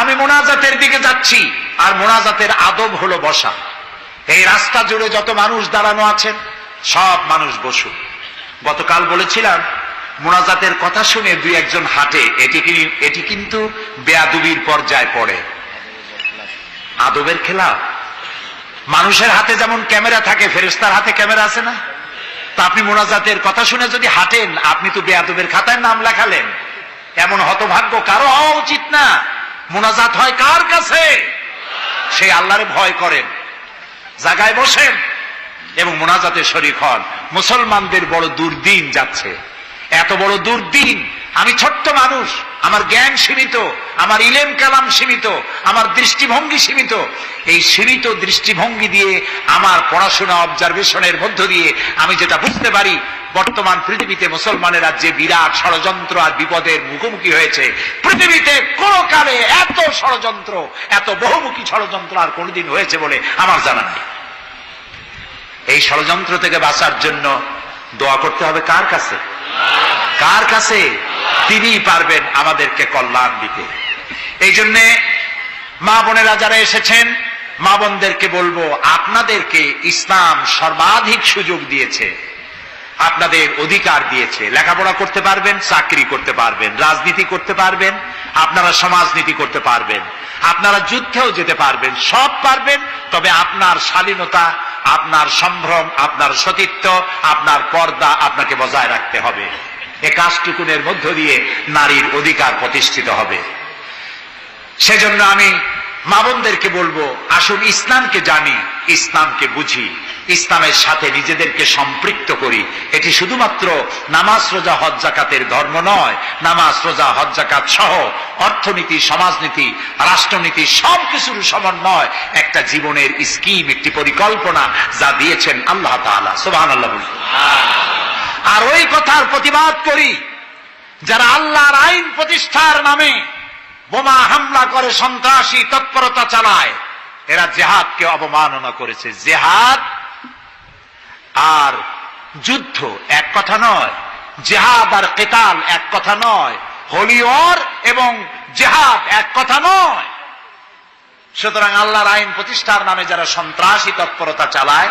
আমি মুনাজাতের দিকে যাচ্ছি, আর মুনাজাতের আদব হলো বসা। এই রাস্তা জুড়ে যত মানুষ দাঁড়ানো আছেন, সব মানুষ বসুন। গতকাল বলেছিলাম, মুনাজাতের কথা শুনে দুই একজন হাঁটে, এটি কিন্তু বেয়াদবির পর্যায়ে পড়ে। আদবের খেলা। মানুষের হাতে যেমন ক্যামেরা থাকে, ফেরেশতার হাতে ক্যামেরা আছে না? তা আপনি মুনাজাতের কথা শুনে যদি হাঁটেন, আপনি তো বেয়াদবের খাতায় নাম লেখালেন। এমন হতভাগ্য কারো হওয়া উচিত না। মুনাজাত হয় কার কাছে? সেই আল্লাহরে ভয় করেন, জায়গায় বসেন এবং মুনাজাতে শরীক হন। মুসলমানদের বড় দুর্দিন যাচ্ছে, এত বড় দুর্দিন। আমি ছোট্ট মানুষ, আমার জ্ঞান সীমিত, আমার ইলেম কালাম সীমিত, আমার দৃষ্টিভঙ্গি সীমিত। এই সীমিত দৃষ্টিভঙ্গি দিয়ে, আমার পড়াশোনা অবজারভেশনের মধ্য দিয়ে আমি যেটা বুঝতে পারি, বর্তমান পৃথিবীতে মুসলমানেরা যে বিরাট ষড়যন্ত্র আর বিপদের মুখোমুখি হয়েছে, পৃথিবীতে কোন কালে এত ষড়যন্ত্র, এত বহুমুখী ষড়যন্ত্র আর কোনদিন হয়েছে বলে আমার জানা নাই। এই ষড়যন্ত্র থেকে বাঁচার জন্য দোয়া করতে হবে কার কাছে? কার কাছে? তিনিই পারবেন আমাদেরকে কল্যাণ দিতে। এই জন্যে মা বোনেরা যারা এসেছেন, মা বোনদেরকে বলবো, আপনাদেরকে ইসলাম সর্বাধিক সুযোগ দিয়েছে, আপনাদের অধিকার দিয়েছে। লেখাপড়া করতে পারবেন, চাকরি করতে পারবেন, রাজনীতি করতে পারবেন, আপনারা সমাজনীতি করতে পারবেন, আপনারা যুদ্ধেও যেতে পারবেন, সব পারবেন। তবে আপনার শালীনতা, আপনার সম্ভ্রম, আপনার সতীত্ব, আপনার পর্দা আপনাকে বজায় রাখতে হবে। এ কাজটুকুনের মধ্য দিয়ে নারীর অধিকার প্রতিষ্ঠিত হবে। সেজন্য আমি মা বোনদেরকে বলবো, আসুন ইসলামকে জানি, ইসলামকে বুঝি। ইসলামের সাথে নিজেদেরকে সম্পৃক্ত করি। এটি শুধুমাত্র নামাজ রোজা হজ যাকাতের ধর্ম নয়, নামাজ রোজা হজ যাকাত সহ অর্থনীতি, সমাজনীতি, রাষ্ট্রনীতি সবকিছুর সমন্বয় একটা জীবনের স্কিম, একটি পরিকল্পনা যা দিয়েছেন আল্লাহ তাআলা। সুবহানাল্লাহ বলি। আর ওই কথার প্রতিবাদ করি যারা আল্লাহর আইন প্রতিষ্ঠার নামে বোমা হামলা করে, সন্ত্রাসী তৎপরতা চালায়, এরা জিহাদকে অবমাননা করেছে। জিহাদ আর যুদ্ধ এক কথা নয়, জিহাদ আর কিতাল এক কথা নয়, হোলি ওয়ার এবং জিহাদ এক কথা নয়। সুতরাং আল্লাহর আইন প্রতিষ্ঠার নামে যারা সন্ত্রাসী তৎপরতা চালায়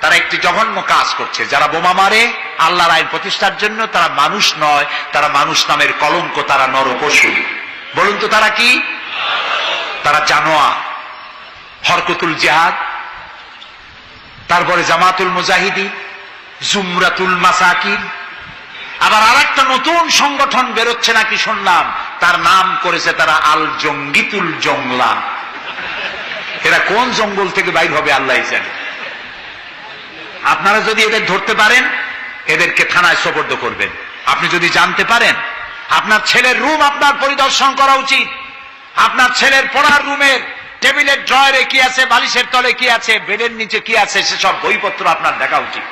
তারা একটি জঘন্য কাজ করছে। যারা বোমা মারে আল্লাহর আইন প্রতিষ্ঠার জন্য, তারা মানুষ নয়, তারা মানুষ নামের কলঙ্ক, তারা নরপশু। বলুন তো তারা কি? তারা জানোয়ার। হরকতুল জিহাদ, তারপরে জামাতুল মুজাহিদিন, জুমরাতুল মাসাকিন, আবার আরেকটা নতুন সংগঠন বেরোচ্ছে নাকি শুনলাম, তার নাম করেছে তারা আল জঙ্গিতুল জংলা। এরা কোন জঙ্গল থেকে বাইর হবে আল্লাহ জানে। আপনারা যদি এদের ধরতে পারেন, এদেরকে থানায় সোপর্দ করবেন। আপনি যদি জানতে পারেন, আপনার ছেলের রুম আপনার পরিদর্শন করা উচিত। আপনার ছেলের পড়ার রুমের টেবিলের ড্রয়ারে কি আছে, বালিশের তলে কি আছে, বেডের নিচে কি আছে, সেসব বইপত্র আপনার দেখা উচিত।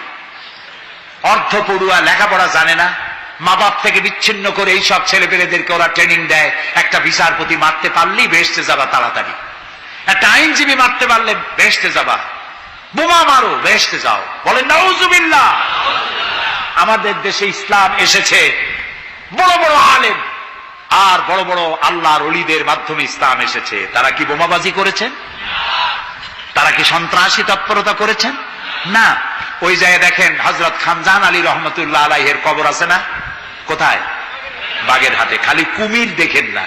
অর্ধ পড়ুয়া, লেখাপড়া জানে না, মা বাপ থেকে বিচ্ছিন্ন করে এইসব ছেলে পেলেদেরকে ওরা ট্রেনিং দেয়। একটা বিচারপতি মারতে পারলেই বেহেশতে যাবা তাড়াতাড়ি, একটা আইনজীবী মারতে পারলে বেহেশতে যাবা, বোমা মারো বেহেশতে যাও। বলেন নাউজুবিল্লাহ। আমাদের দেশে ইসলাম এসেছে বড় বড় আলেম আর বড় বড় আল্লাহর ওলিদের মাধ্যমে ইসলাম এসেছে। তারা কি বোমাবাজি করেছেন? তারা কি সন্ত্রাসী তৎপরতা করেছেন? না। ওই জায়গায় দেখেন হযরত খানজাহান আলী রহমতুল্লাহ আলাইহির কবর আছে না? কোথায়? বাগেরহাটে। খালি কুমির দেখেন না,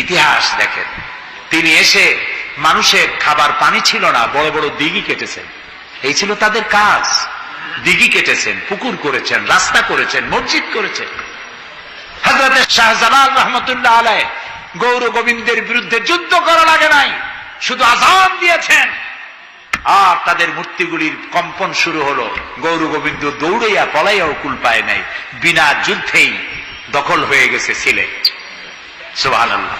ইতিহাস দেখেন। তিনি এসে মানুষের খাবার পানি ছিল না, বড় বড় দিঘি কেটেছেন। এই ছিল তাদের কাজ। দিঘি কেটেছেন, পুকুর করেছেন, রাস্তা করেছেন, মসজিদ করেছেন। হযরত শাহজালাল রহমতুল্লাহ আলাইহি গৌর গোবিন্দের বিরুদ্ধে যুদ্ধ করা লাগে নাই, শুধু আযান দিয়েছেন আর তাদের মূর্তিগুলির কম্পন শুরু হলো। গৌর গোবিন্দ দৌড়াইয়া পলাইয়াও কুল পায় নাই, বিনা যুদ্ধেই দখল হয়ে গেছে সিলেট। সুবহানাল্লাহ।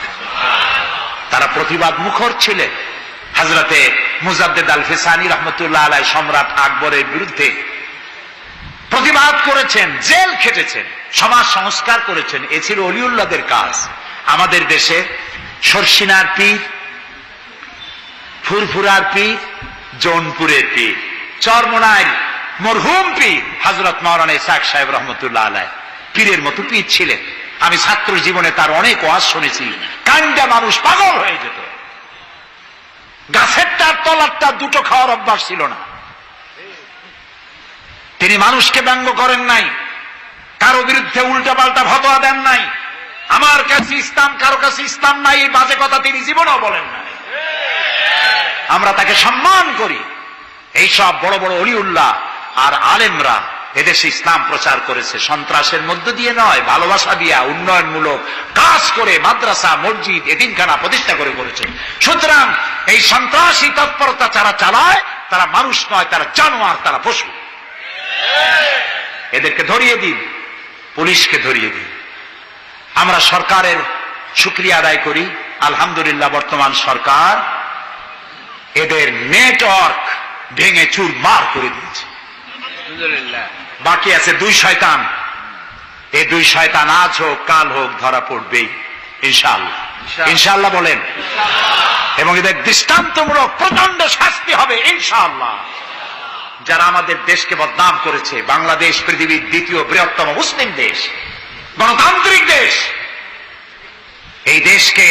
তারা প্রতিবাদ মুখর ছিলেন। হযরতে মুজাদ্দেদ আল ফিসানি রহমতুল্লাহ আলাইহি সম্রাট আকবরের বিরুদ্ধে প্রতিবাদ করেছেন, জেল খেটেছেন, সমাজ সংস্কার করেছেন। এ ছিল অলিউল্লাহদের কাজ। আমাদের দেশে শর্ষিনার পীর, ফুরফুরার পীর, জৌনপুরের পীর, চরমোনাইর মরহুম পীর হযরত মাওলানা ইসহাক সাহেব রহমতুল্লাহ আলাইহি পীরের মতো পীর ছিলেন। আমি ছাত্র জীবনে তার অনেক ওয়াজ শুনেছি। কান্দা মানুষ পাগল হয়ে যেত। গাছের তার তলারটা দুটো খাওয়ার অভ্যাস ছিল না। তিনি মানুষকে ব্যঙ্গ করেন নাই, কারো বিরুদ্ধে উল্টা পাল্টা ফতোয়া দেন নাই। আমার কাছে ইসলাম, কারো কাছে ইসলাম নাই, এই বাজে কথা তিনি জীবনেও বলেন নাই। আমরা তাকে সম্মান করি। এইসব বড় বড় অলিউল্লাহ আর আলেমরা এদেশে ইসলাম প্রচার করেছে, সন্ত্রাসের মধ্য দিয়ে নয়, ভালোবাসা দিয়া উন্নয়নমূলক কাজ করে মাদ্রাসা, মসজিদ, এতিমখানা প্রতিষ্ঠা করে করেছে। সুতরাং এই সন্ত্রাসী তৎপরতা যারা চালায় তারা মানুষ নয়, তারা জানোয়ার, তারা পশু। এদেরকে ধরিয়ে দিন, পুলিশকে ধরিয়ে দিন। আমরা সরকারের শুকরিয়া আদায় করি। আলহামদুলিল্লাহ বর্তমান সরকার এদের নেটওয়ার্ক ভেঙে চুরমার করে দিয়েছে। বাকি আছে দুই শয়তান। এই দুই শয়তান আজ হোক কাল হোক ধরা পড়বেই ইনশাআল্লাহ। ইনশাআল্লাহ বলেন। এবং এদের দৃষ্টান্তমূলক প্রচন্ড শাস্তি হবে ইনশাআল্লাহ। যারা আমাদের দেশকে বদনাম করেছে, বাংলাদেশ পৃথিবীর দ্বিতীয় বৃহত্তম মুসলিম দেশ, গণতান্ত্রিক দেশ, এই দেশকে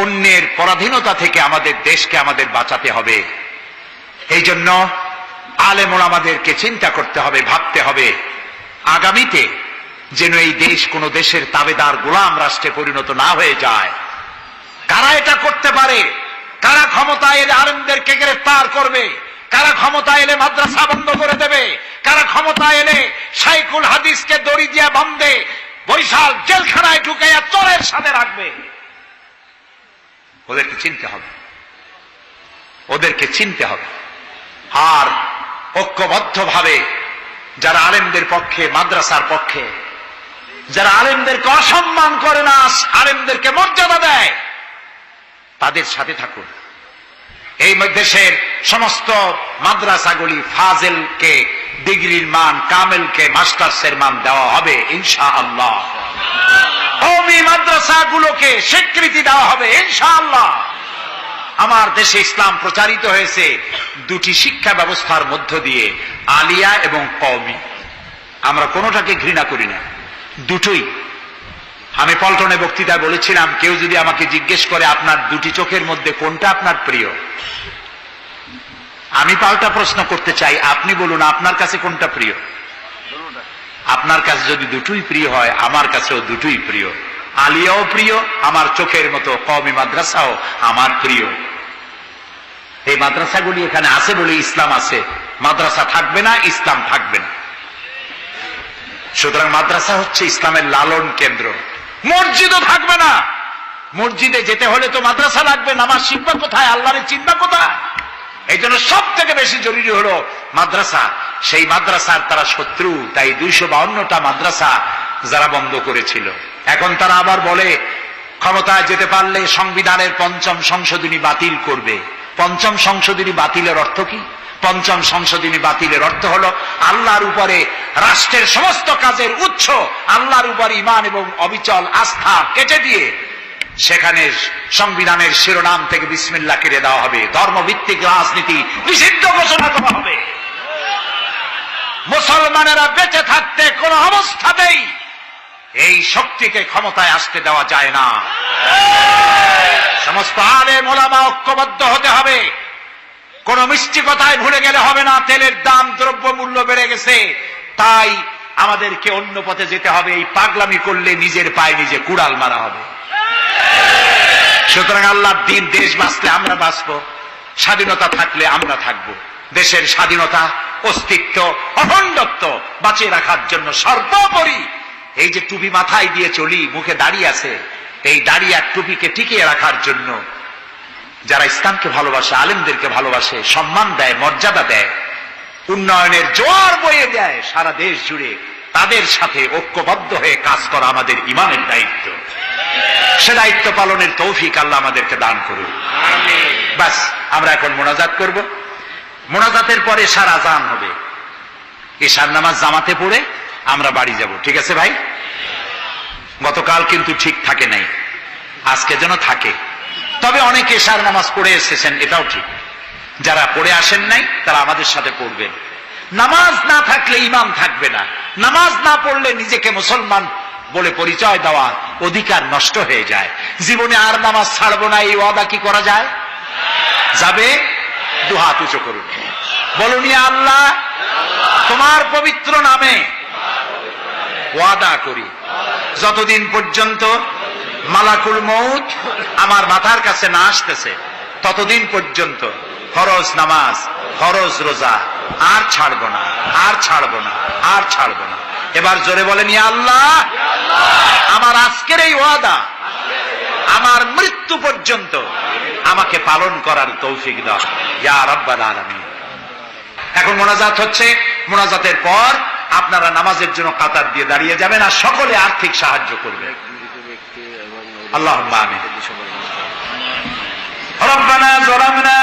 অন্যের পরাধীনতা থেকে আমাদের দেশকে আমাদের বাঁচাতে হবে। এই জন্য আলেম ওলামাদেরকে চিন্তা করতে হবে, ভাবতে হবে আগামীতে যেন এই দেশ কোন দেশের তাবেদার গোলাম রাষ্ট্রে পরিণত না হয়ে যায়। কারা এটা করতে পারে? কারা ক্ষমতায় এলে আলেমদেরকে গ্রেফতার করবে? কারা ক্ষমতা এলে মাদ্রাসা বন্ধ করে দেবে? কারা ক্ষমতা এলে শাইখুল হাদিসকে দড়ি দিয়ে বাঁধে বৈশাল জেলখানায় ঢুকাইয়া চোরের সাথে রাখবে? ওদেরকে চিনতে হবে, ওদেরকে চিনতে হবে। আর ঐক্যবদ্ধভাবে যারা আলেমদের পক্ষে, মাদ্রাসার পক্ষে, যারা আলেমদেরকে অসম্মান করে না, আলেমদেরকে মর্যাদা দেয়, তাদের সাথে থাকুন। এই দেশের সমস্ত মাদ্রাসাগুলি ফাজেলকে ডিগ্রির মান, কামেলকে মাস্টার্সের মান দেওয়া হবে ইনশাআল্লাহ। কওমি মাদ্রাসাগুলোকে স্বীকৃতি দেওয়া হবে ইনশাআল্লাহ। আমার দেশে ইসলাম প্রচারিত হয়েছে দুটি শিক্ষা ব্যবস্থার মধ্য দিয়ে, আলিয়া এবং কওমি। আমরা কোনোটাকে ঘৃণা করি না, দুটোই। আমি পল্টনে বক্তৃতায় বলেছিলাম, কেউ যদি আমাকে জিজ্ঞেস করে আপনার দুটি চোখের মধ্যে কোনটা আপনার প্রিয়, আমি পাল্টা প্রশ্ন করতে চাই, আপনি বলুন আপনার কাছে কোনটা প্রিয়? আপনার কাছে যদি দুটোই প্রিয় হয়, আমার কাছেও দুটোই প্রিয়। আলিয়াও প্রিয় আমার চোখের মতো, কওমি মাদ্রাসাও আমার প্রিয়। এই মাদ্রাসাগুলি এখানে আছে বলে ইসলাম আছে, মাদ্রাসা থাকবে না, ইসলাম থাকবে না। সুতরাং মাদ্রাসা হচ্ছে ইসলামের লালন কেন্দ্র। মসজিদও থাকবে না। মসজিদে যেতে হলে তো মাদ্রাসা লাগবে, নামাজ শিখবা কোথায়, আল্লাহর চিন্তা কোথায়? এই জন্য সব থেকে বেশি জরুরি হলো মাদ্রাসা। সেই মাদ্রাসার তারা শত্রু, তাই 252টা মাদ্রাসা যারা বন্ধ করেছিল, এখন তারা আবার বলে ক্ষমতায় যেতে পারলে সংবিধানের 5ম সংশোধনী বাতিল করবে। 5ম সংশোধনী বাতিলের অর্থ কি? 5ম সংশোধনী বাতিলের অর্থ হলো আল্লাহর উপরে, রাষ্ট্রের সমস্ত কাজের উৎস আল্লাহর উপর ঈমান এবং অবিচল আস্থা কেটে দিয়ে সেখানে সংবিধানের শিরোনাম থেকে বিসমিল্লাহ কেটে দেওয়া হবে। ধর্মভিত্তিক রাজনীতি নিষিদ্ধ ঘোষণা করা হবে। মুসলমানেরা বেঁচে থাকতে কোন অবস্থাতেই এই শক্তিকে ক্ষমতায় আসতে দেওয়া যায় না। সমস্ত আলেম ওলামা ঐক্যবদ্ধ হতে হবে। কোন মিষ্টি কথায় ভুলে গেলে হবে না। তেলের দাম, দ্রব্য মূল্য বেড়ে গেছে, তাই আমাদেরকে অন্য পথে যেতে হবে। এই পাগলামি করলে নিজের পায়ে নিজে কুড়াল মারা হবে। সুতরাং আল্লাহর দিন, দেশ বাঁচলে আমরা বাঁচবো, স্বাধীনতা থাকলে আমরা থাকব। দেশের স্বাধীনতা, অস্তিত্ব, অখণ্ডত্ব বাঁচিয়ে রাখার জন্য সর্বোপরি এই যে টুপি মাথায় দিয়ে চলি, মুখে দাড়ি আছে, এই দাড়ি আর টুপিকে টিকিয়ে রাখার জন্য যারা ইসলামকে ভালোবাসে, আলেমদেরকে ভালোবাসে, সম্মান দেয়, মর্যাদা দেয়, উন্নয়নের জোয়ার বয়ে দেয় সারা দেশ জুড়ে, তাদের সাথে ঐক্যবদ্ধ হয়ে কাজ করা আমাদের ঈমানের দায়িত্ব। সে দায়িত্ব পালনের তৌফিক আল্লাহ আমাদেরকে দান করুন। বাস, আমরা এখন মোনাজাত করব। মোনাজাতের পরে এশার আজান হবে। এশার নামাজ জামাতে পড়ে আমরা বাড়ি যাব। ঠিক আছে ভাই? গতকাল কিন্তু ঠিক থাকে নাই, আজকে যেন থাকে। তবে অনেকে এশার নামাজ পড়ে এসেছেন, এটাও ঠিক। যারা পড়ে আসেন নাই তারা আমাদের সাথে পড়বেন। নামাজ না থাকলে ঈমান থাকবে না। নামাজ না পড়লে নিজেকে মুসলমান বলে পরিচয় দেওয়ার অধিকার নষ্ট হয়ে যায়। জীবনে আর নামাজ ছাড়বো না, এই ওয়াদা কি করা যায়? যাবে? দুহাত উঁচু করুন, বলুন ইয়া আল্লাহ, তোমার পবিত্র নামে ওয়াদা করি, যতদিন পর্যন্ত মালাকুল মউত আমার মাথার কাছে না আসতেছে, ততদিন পর্যন্ত ফরজ নামাজ, ফরজ রোজা আর ছাড়বো না, আর ছাড়বো না, আর ছাড়বো না। এবার জোরে বলেন ইয়া আল্লাহ, আমার আজকের এই ওয়াদা আমার মৃত্যু পর্যন্ত আমাকে পালন করার তৌফিক দাও ইয়া রাব্বাল আলামিন। এখন মোনাজাত হচ্ছে। মোনাজাতের পর আপনারা নামাজের জন্য কাতার দিয়ে দাঁড়িয়ে যাবেন আর সকলে আর্থিক সাহায্য করবেন। আল্লাহুম্মা আমিন। রব্বানা যালামনা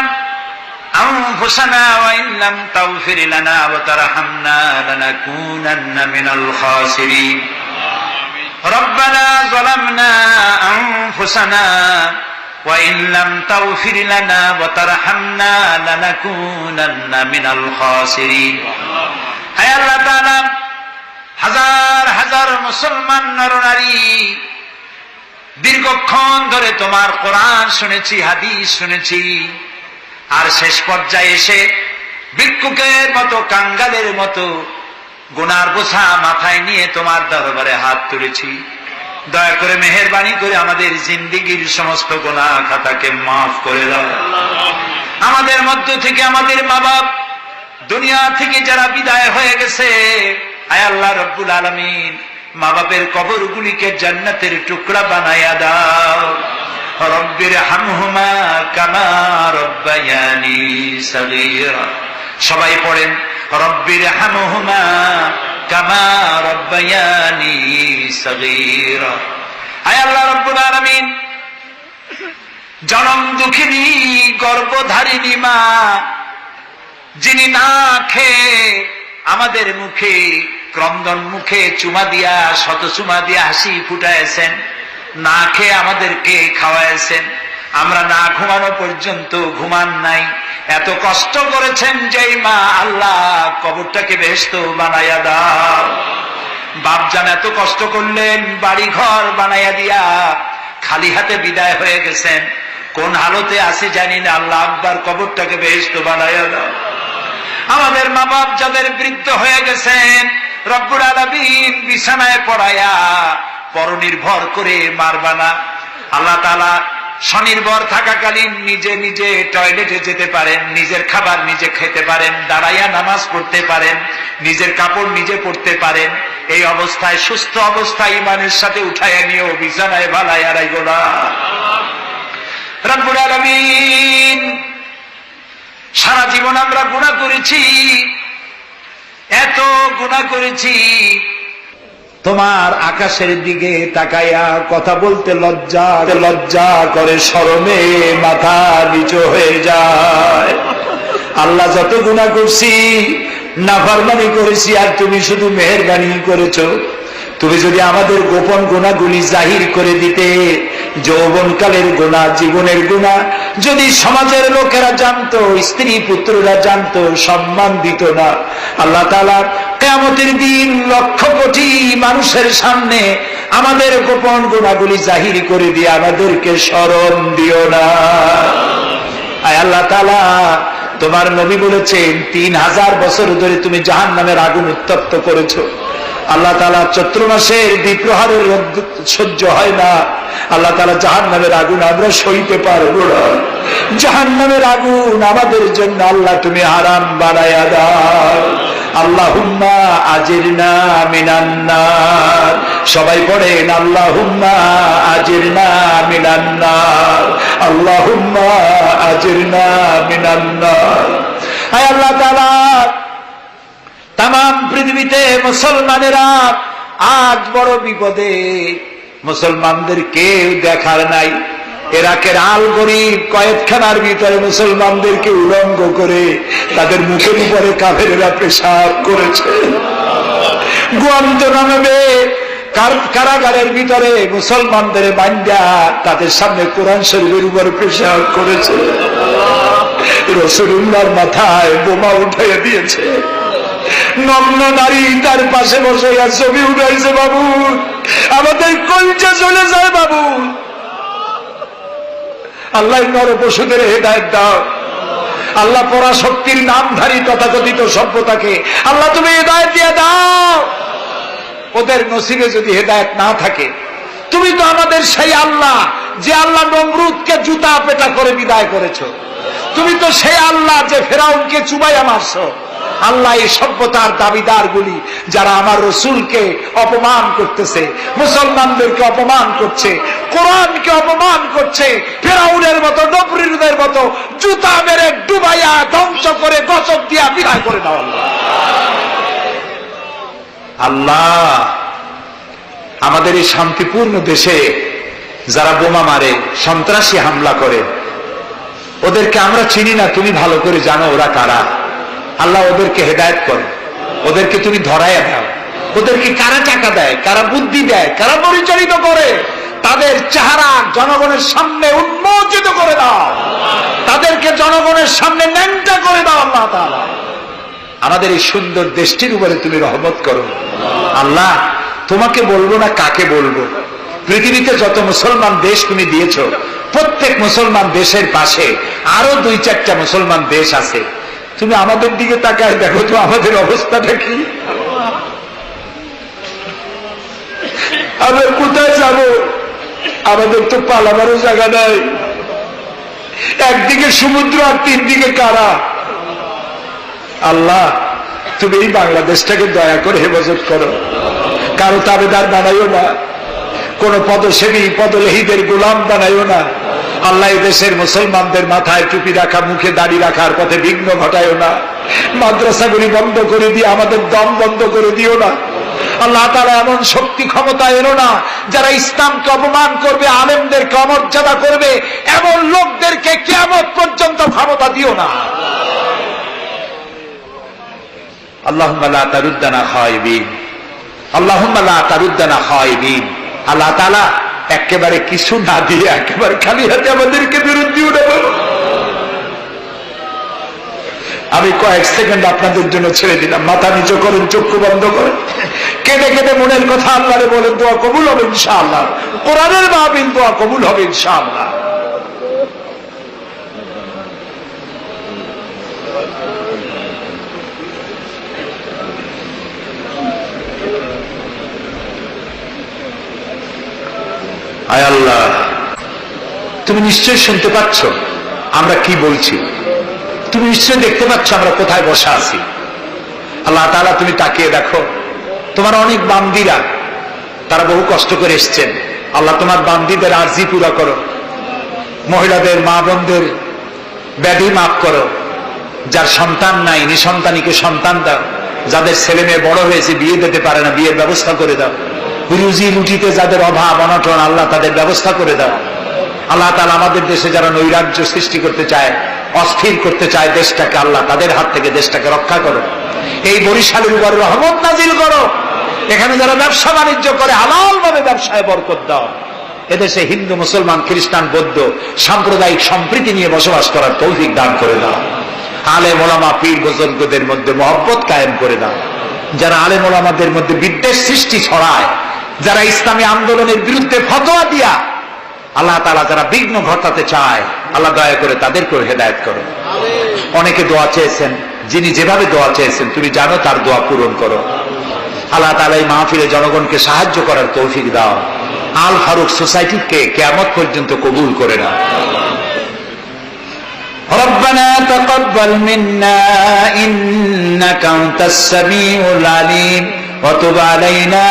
আনফুসানা ওয়া ইন লাম তাগফির লানা ওয়া তারহামনা লানাকুনান্না মিনাল খাসিরিন। রব্বানা যালামনা আনফুসানা ওয়া ইন লাম তাগফির লানা ওয়া তারহামনা লানাকুনান্না মিনাল খাসিরিন। হে আল্লাহ তাআলা, হাজার হাজার মুসলমান নরনারী দীর্ঘক্ষণ ধরে তোমার কোরআন শুনেছি, হাদিস শুনেছি, আর শেষ পর্যায়ে এসে ভিক্ষুকের মতো, কাঙ্গালের মতো গুনার বোঝা মাথায় নিয়ে তোমার দরবারে হাত তুলেছি। দয়া করে মেহেরবানি করে আমাদের জিন্দেগীর সমস্ত গুনাহ খাতাকে মাফ করে দাও। আমাদের মধ্য থেকে আমাদের মা বাপ দুনিয়া থেকে যারা বিদায় হয়ে গেছে, আয় আল্লাহ রব্বুল আলামিন, মা বাপের কবরগুলিকে জান্নাতের টুকরা বানায়া দাও। রব্বির হামহুমা কামা রব্বায়ানি সগীরা। সবাই পড়েন রব্বিরহামহুমা কামা রব্বায়ানি সগীরা। আয় আল্লাহ রাব্বুল আলামিন, জনম দুঃখিনী গর্ভধারিণী মা, যিনি না খেয়ে আমাদের মুখে ক্রন্দন মুখে চুমা দিয়া শত চুমা দিয়া হাসি ফুটাইছেন, না খেয়ে আমাদেরকে খাওয়াইছেন, আমরা না ঘুমানো পর্যন্ত ঘুমান নাই, এত কষ্ট করেছেন যেই মা, আল্লাহ কবরটাকে বেহেশত বানাইয়া দাও। বাপজান এত কষ্ট করলেন, বাড়ি ঘর বানাইয়া দিয়া খালি হাতে বিদায় হয়ে গেছেন, কোন হালতে আছে জানি না, আল্লাহ আব্বার কবরটাকে বেহেশত বানাইয়া দাও। আমাদের মা বাপ যাদের বৃদ্ধ হয়ে গেছেন, রব্বুল আলামিন বিছানায় পড়ায়া পরনির্ভর করে মারবা না। আল্লাহ তাআলা স্বনির্ভর থাকাকালীন নিজে নিজে টয়লেটে যেতে পারেন, নিজের খাবার নিজে খেতে পারেন, দাঁড়াইয়া নামাজ পড়তে পারেন, নিজের কাপড় নিজে পরতে পারেন। এই অবস্থায় সুস্থ অবস্থায় ইমানের সাথে উঠাইয়া নিয়েও বিছানায় ভালাইয়া রাখবো না। রব্বুল আলামিন, সারা জীবন আমরা গুনাহ করেছি, এত গুনাহ করেছি, তোমার আকাশের দিকে তাকাইয়া কথা বলতে লজ্জা করে, শরমে মাথা নিচু হয়ে যায়। আল্লাহ যত গুনাহ করছি, নাফরমানি করেছি, আর তুমি শুধু মেহেরবানি করেছো। তুমি যদি আমাদের গোপন গুনাহগুলি জাহির করে দিতে, যৌবনকালের গুনাহ, জীবনের গুনাহ যদি সমাজের লোকেরা জানতো, স্ত্রী পুত্ররা জানতো, সম্মান দিত না। আল্লাহ তাআলা কিয়ামতের দিন লক্ষ কোটি মানুষের সামনে আমাদের গোপন গুনাহগুলি জাহির করে দিয়ে আমাদেরকে শরম দিও না। আয় আল্লাহ তাআলা, তোমার নবী বলেছেন 3000 বছর ধরে তুমি জাহান্নামের আগুন উত্তপ্ত করেছো। আল্লাহ তাআলা চৈত্র মাসের দ্বিপ্রহরের রোদ সহ্য হয় না। আল্লাহ তাআলা জাহান্নামের আগুন আমরা সইতে পারবো না। জাহান্নামের আগুন আমাদের জন্য আল্লাহ তুমি হারাম বানায়া দাও। আল্লাহুম্মা আজিরনা মিনান নার। সবাই পড়েন আল্লাহুম্মা আজিরনা মিনান নার, আল্লাহুম্মা আজিরনা মিনান নার। আয় আল্লাহ তাআলা, তাম পৃথিবীতে মুসলমানেরা আজ বড় বিপদে, মুসলমানদের কেউ দেখার নাই। ইরাকের আল গরিব কয়েদখানার ভিতরে মুসলমানদেরকে উলঙ্গ করে তাদের মুখের উপরে কাফেরেরা পেশাব করেছে। গুয়ান্তানামে কারাগারের ভিতরে মুসলমানদের বান্দা তাদের সামনে কোরআন শরীফের উপরে পেশাব করেছে। রাসূলুল্লাহর মাথায় বোমা উঠাইয়া দিয়েছে। নগ্ন নারী তার পাশে বসে ছবি উঠাইছে। বাবু, আমাদের কলজা চলে যায় বাবু। আল্লাহ নরপশুদের হেদায়েত দাও। আল্লাহ পরাশক্তির নামধারী তথাকথিত সভ্যতাকে আল্লাহ তুমি হেদায়েত দিয়ে দাও। ওদের নসিবে যদি হেদায়েত না থাকে, তুমি তো আমাদের সেই আল্লাহ যে আল্লাহ নমরুদকে জুতা পেটা করে বিদায় করেছো। তুমি তো সেই আল্লাহ যে ফেরাউনকে চুবাইয়া মারছো। আল্লাহ, এই সভ্যতার দাবিদার গুলি যারা আমার রসুলকে অপমান করতেছে, মুসলমানদেরকে অপমান করছে, কোরআনকে অপমান করছে, ফেরাউনের মতো নবরুদের মতো জুতা মেরে ডুবাইয়া ধ্বংস করে গজব দিয়া বিদায় করে দাও। আল্লাহ, আমাদের এই শান্তিপূর্ণ দেশে যারা বোমা মারে, সন্ত্রাসী হামলা করে, ওদেরকে আমরা চিনি না, তুমি ভালো করে জানো ওরা কারা। আল্লাহ, ওদেরকে হেদায়েত করো, ওদেরকে তুমি ধরাইয়া দাও। ওদেরকে কারা টাকা দেয়, কারা বুদ্ধি দেয়, কারা পরিচালিত করে, তাদের চেহারা জনগণের সামনে উন্মোচিত করে দাও। তাদেরকে জনগণের সামনে ন্যাংটা করে দাও। আল্লাহ তাআলা, আমাদের এই সুন্দর দেশটির উপরে তুমি রহমত করো। আল্লাহ, তোমাকে বলবো না কাকে বলবো। পৃথিবীতে যত মুসলমান দেশ তুমি দিয়েছো, প্রত্যেক মুসলমান দেশের পাশে আরো 2-4টা মুসলমান দেশ আছে। তুমি আমাদের দিকে তাকায় দেখো তো আমাদের অবস্থাটা কি। আমরা কোথায় যাব? আমাদের তো পালাবারও জায়গা নাই। একদিকে সমুদ্র আর 3 দিকে কারা। আল্লাহ, তুমি এই বাংলাদেশটাকে দয়া করে হেফাজত করো। কারো তাবেদার বানাইও না, কোন পদসেবী পদলেহীদের গোলাম বানাইও না। আল্লাহ, এই দেশের মুসলমানদের মাথায় টুপি রাখা, মুখে দাড়ি রাখার পথে বিঘ্ন ঘটায়ও না। মাদ্রাসাগুলি বন্ধ করে দিয়ে আমাদের দম বন্ধ করে দিও না আল্লাহ তাআলা। এমন শক্তি ক্ষমতা এলো না যারা ইসলামকে অপমান করবে, আলেমদেরকে অমর্যাদা করবে, এমন লোকদেরকে কিয়ামত পর্যন্ত ক্ষমতা দিও না। আল্লাহুম্মা লা তারুদ্দানা খায়িবিন, আল্লাহুম্মা লা তারুদ্দানা খায়িবিন। আল্লাহ তাআলা একেবারে কিছু না দিয়ে একেবারে খালি হাতে আমাদেরকে ফেরত দিও না। আমি কয়েক সেকেন্ড আপনাদের জন্য ছেড়ে দিলাম। মাথা নিচু করেন, চক্ষু বন্ধ করেন, কেঁদে কেঁদে মনের কথা আল্লাহরে বলেন, দোয়া কবুল হবে ইনশাআল্লাহ। কোরআনের মাহফিল, দোয়া কবুল হবে ইনশাআল্লাহ। আয় আল্লাহ, তুমি নিশ্চয়ই শুনতে পাচ্ছ আমরা কি বলছি, তুমি নিশ্চয়ই দেখতে পাচ্ছ আমরা কোথায় বসা আছি। আল্লাহ তাআলা তুমি তাকিয়ে দেখো, তোমার অনেক বান্দীরা তারা বহু কষ্ট করে এসছেন। আল্লাহ তোমার বান্দীদের আরজি পুরা করো, মহিলাদের মা বোনদের ব্যাধি মাফ করো, যার সন্তান নাই নিঃসন্তানীকে সন্তান দাও, যাদের ছেলে মেয়ে বড় হয়েছে বিয়ে দিতে পারে না বিয়ের ব্যবস্থা করে দাও, রুজি রুটিতে যাদের অভাব অনটন আল্লাহ তাদের ব্যবস্থা করে দাও। আল্লাহ তাআলা আমাদের দেশে যারা নৈরাজ্য সৃষ্টি করতে চায়, অস্থির করতে চায় দেশটাকে, আল্লাহ তাদের হাত থেকে দেশটাকে রক্ষা করো। এই বরিশালের উপর রহমত নাজিল করো। এখানে যারা ব্যবসা বাণিজ্য করে হালাল ভাবে ব্যবসায় বরকত দাও। এদেশে হিন্দু মুসলমান খ্রিস্টান বৌদ্ধ সাম্প্রদায়িক সম্প্রীতি নিয়ে বসবাস করার তৌফিক দান করে দাও। আলেম ওলামা পীর বুজুর্গদের মধ্যে মহব্বত কায়েম করে দাও। যারা আলেম ওলামাদের মধ্যে বিদ্বেষ সৃষ্টি ছড়ায়, যারা ইসলামী আন্দোলনের বিরুদ্ধে ফতোয়া দিয়া আল্লাহ তাআলা যারা বিঘ্ন ঘটাতে চায়, আল্লাহ দয়া করে তাদেরকেও হেদায়েত করো। অনেকে দোয়া চেয়েছেন, যিনি যেভাবে দোয়া চেয়েছেন তুমি জানো, তার দোয়া পূরণ করো। আল্লাহ তাআলা এই মাহফিলে জনগণকে সাহায্য করার তৌফিক দাও। আল ফারুক সোসাইটিকে কিয়ামত পর্যন্ত কবুল করে নাও। ربنا تقبل منا إنك أنت السميع العليم وتب علينا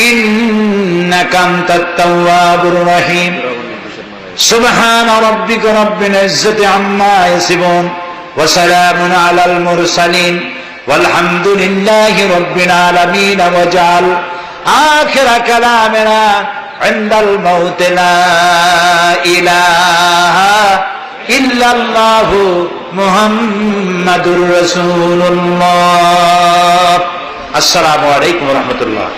إنك أنت التواب الرحيم سبحان ربك رب العزة عما يصفون وسلام على المرسلين والحمد لله رب العالمين واجعل آخر كلامنا عند الموت لا إله إلا الله محمد رسول الله। السلام عليكم ورحمة الله।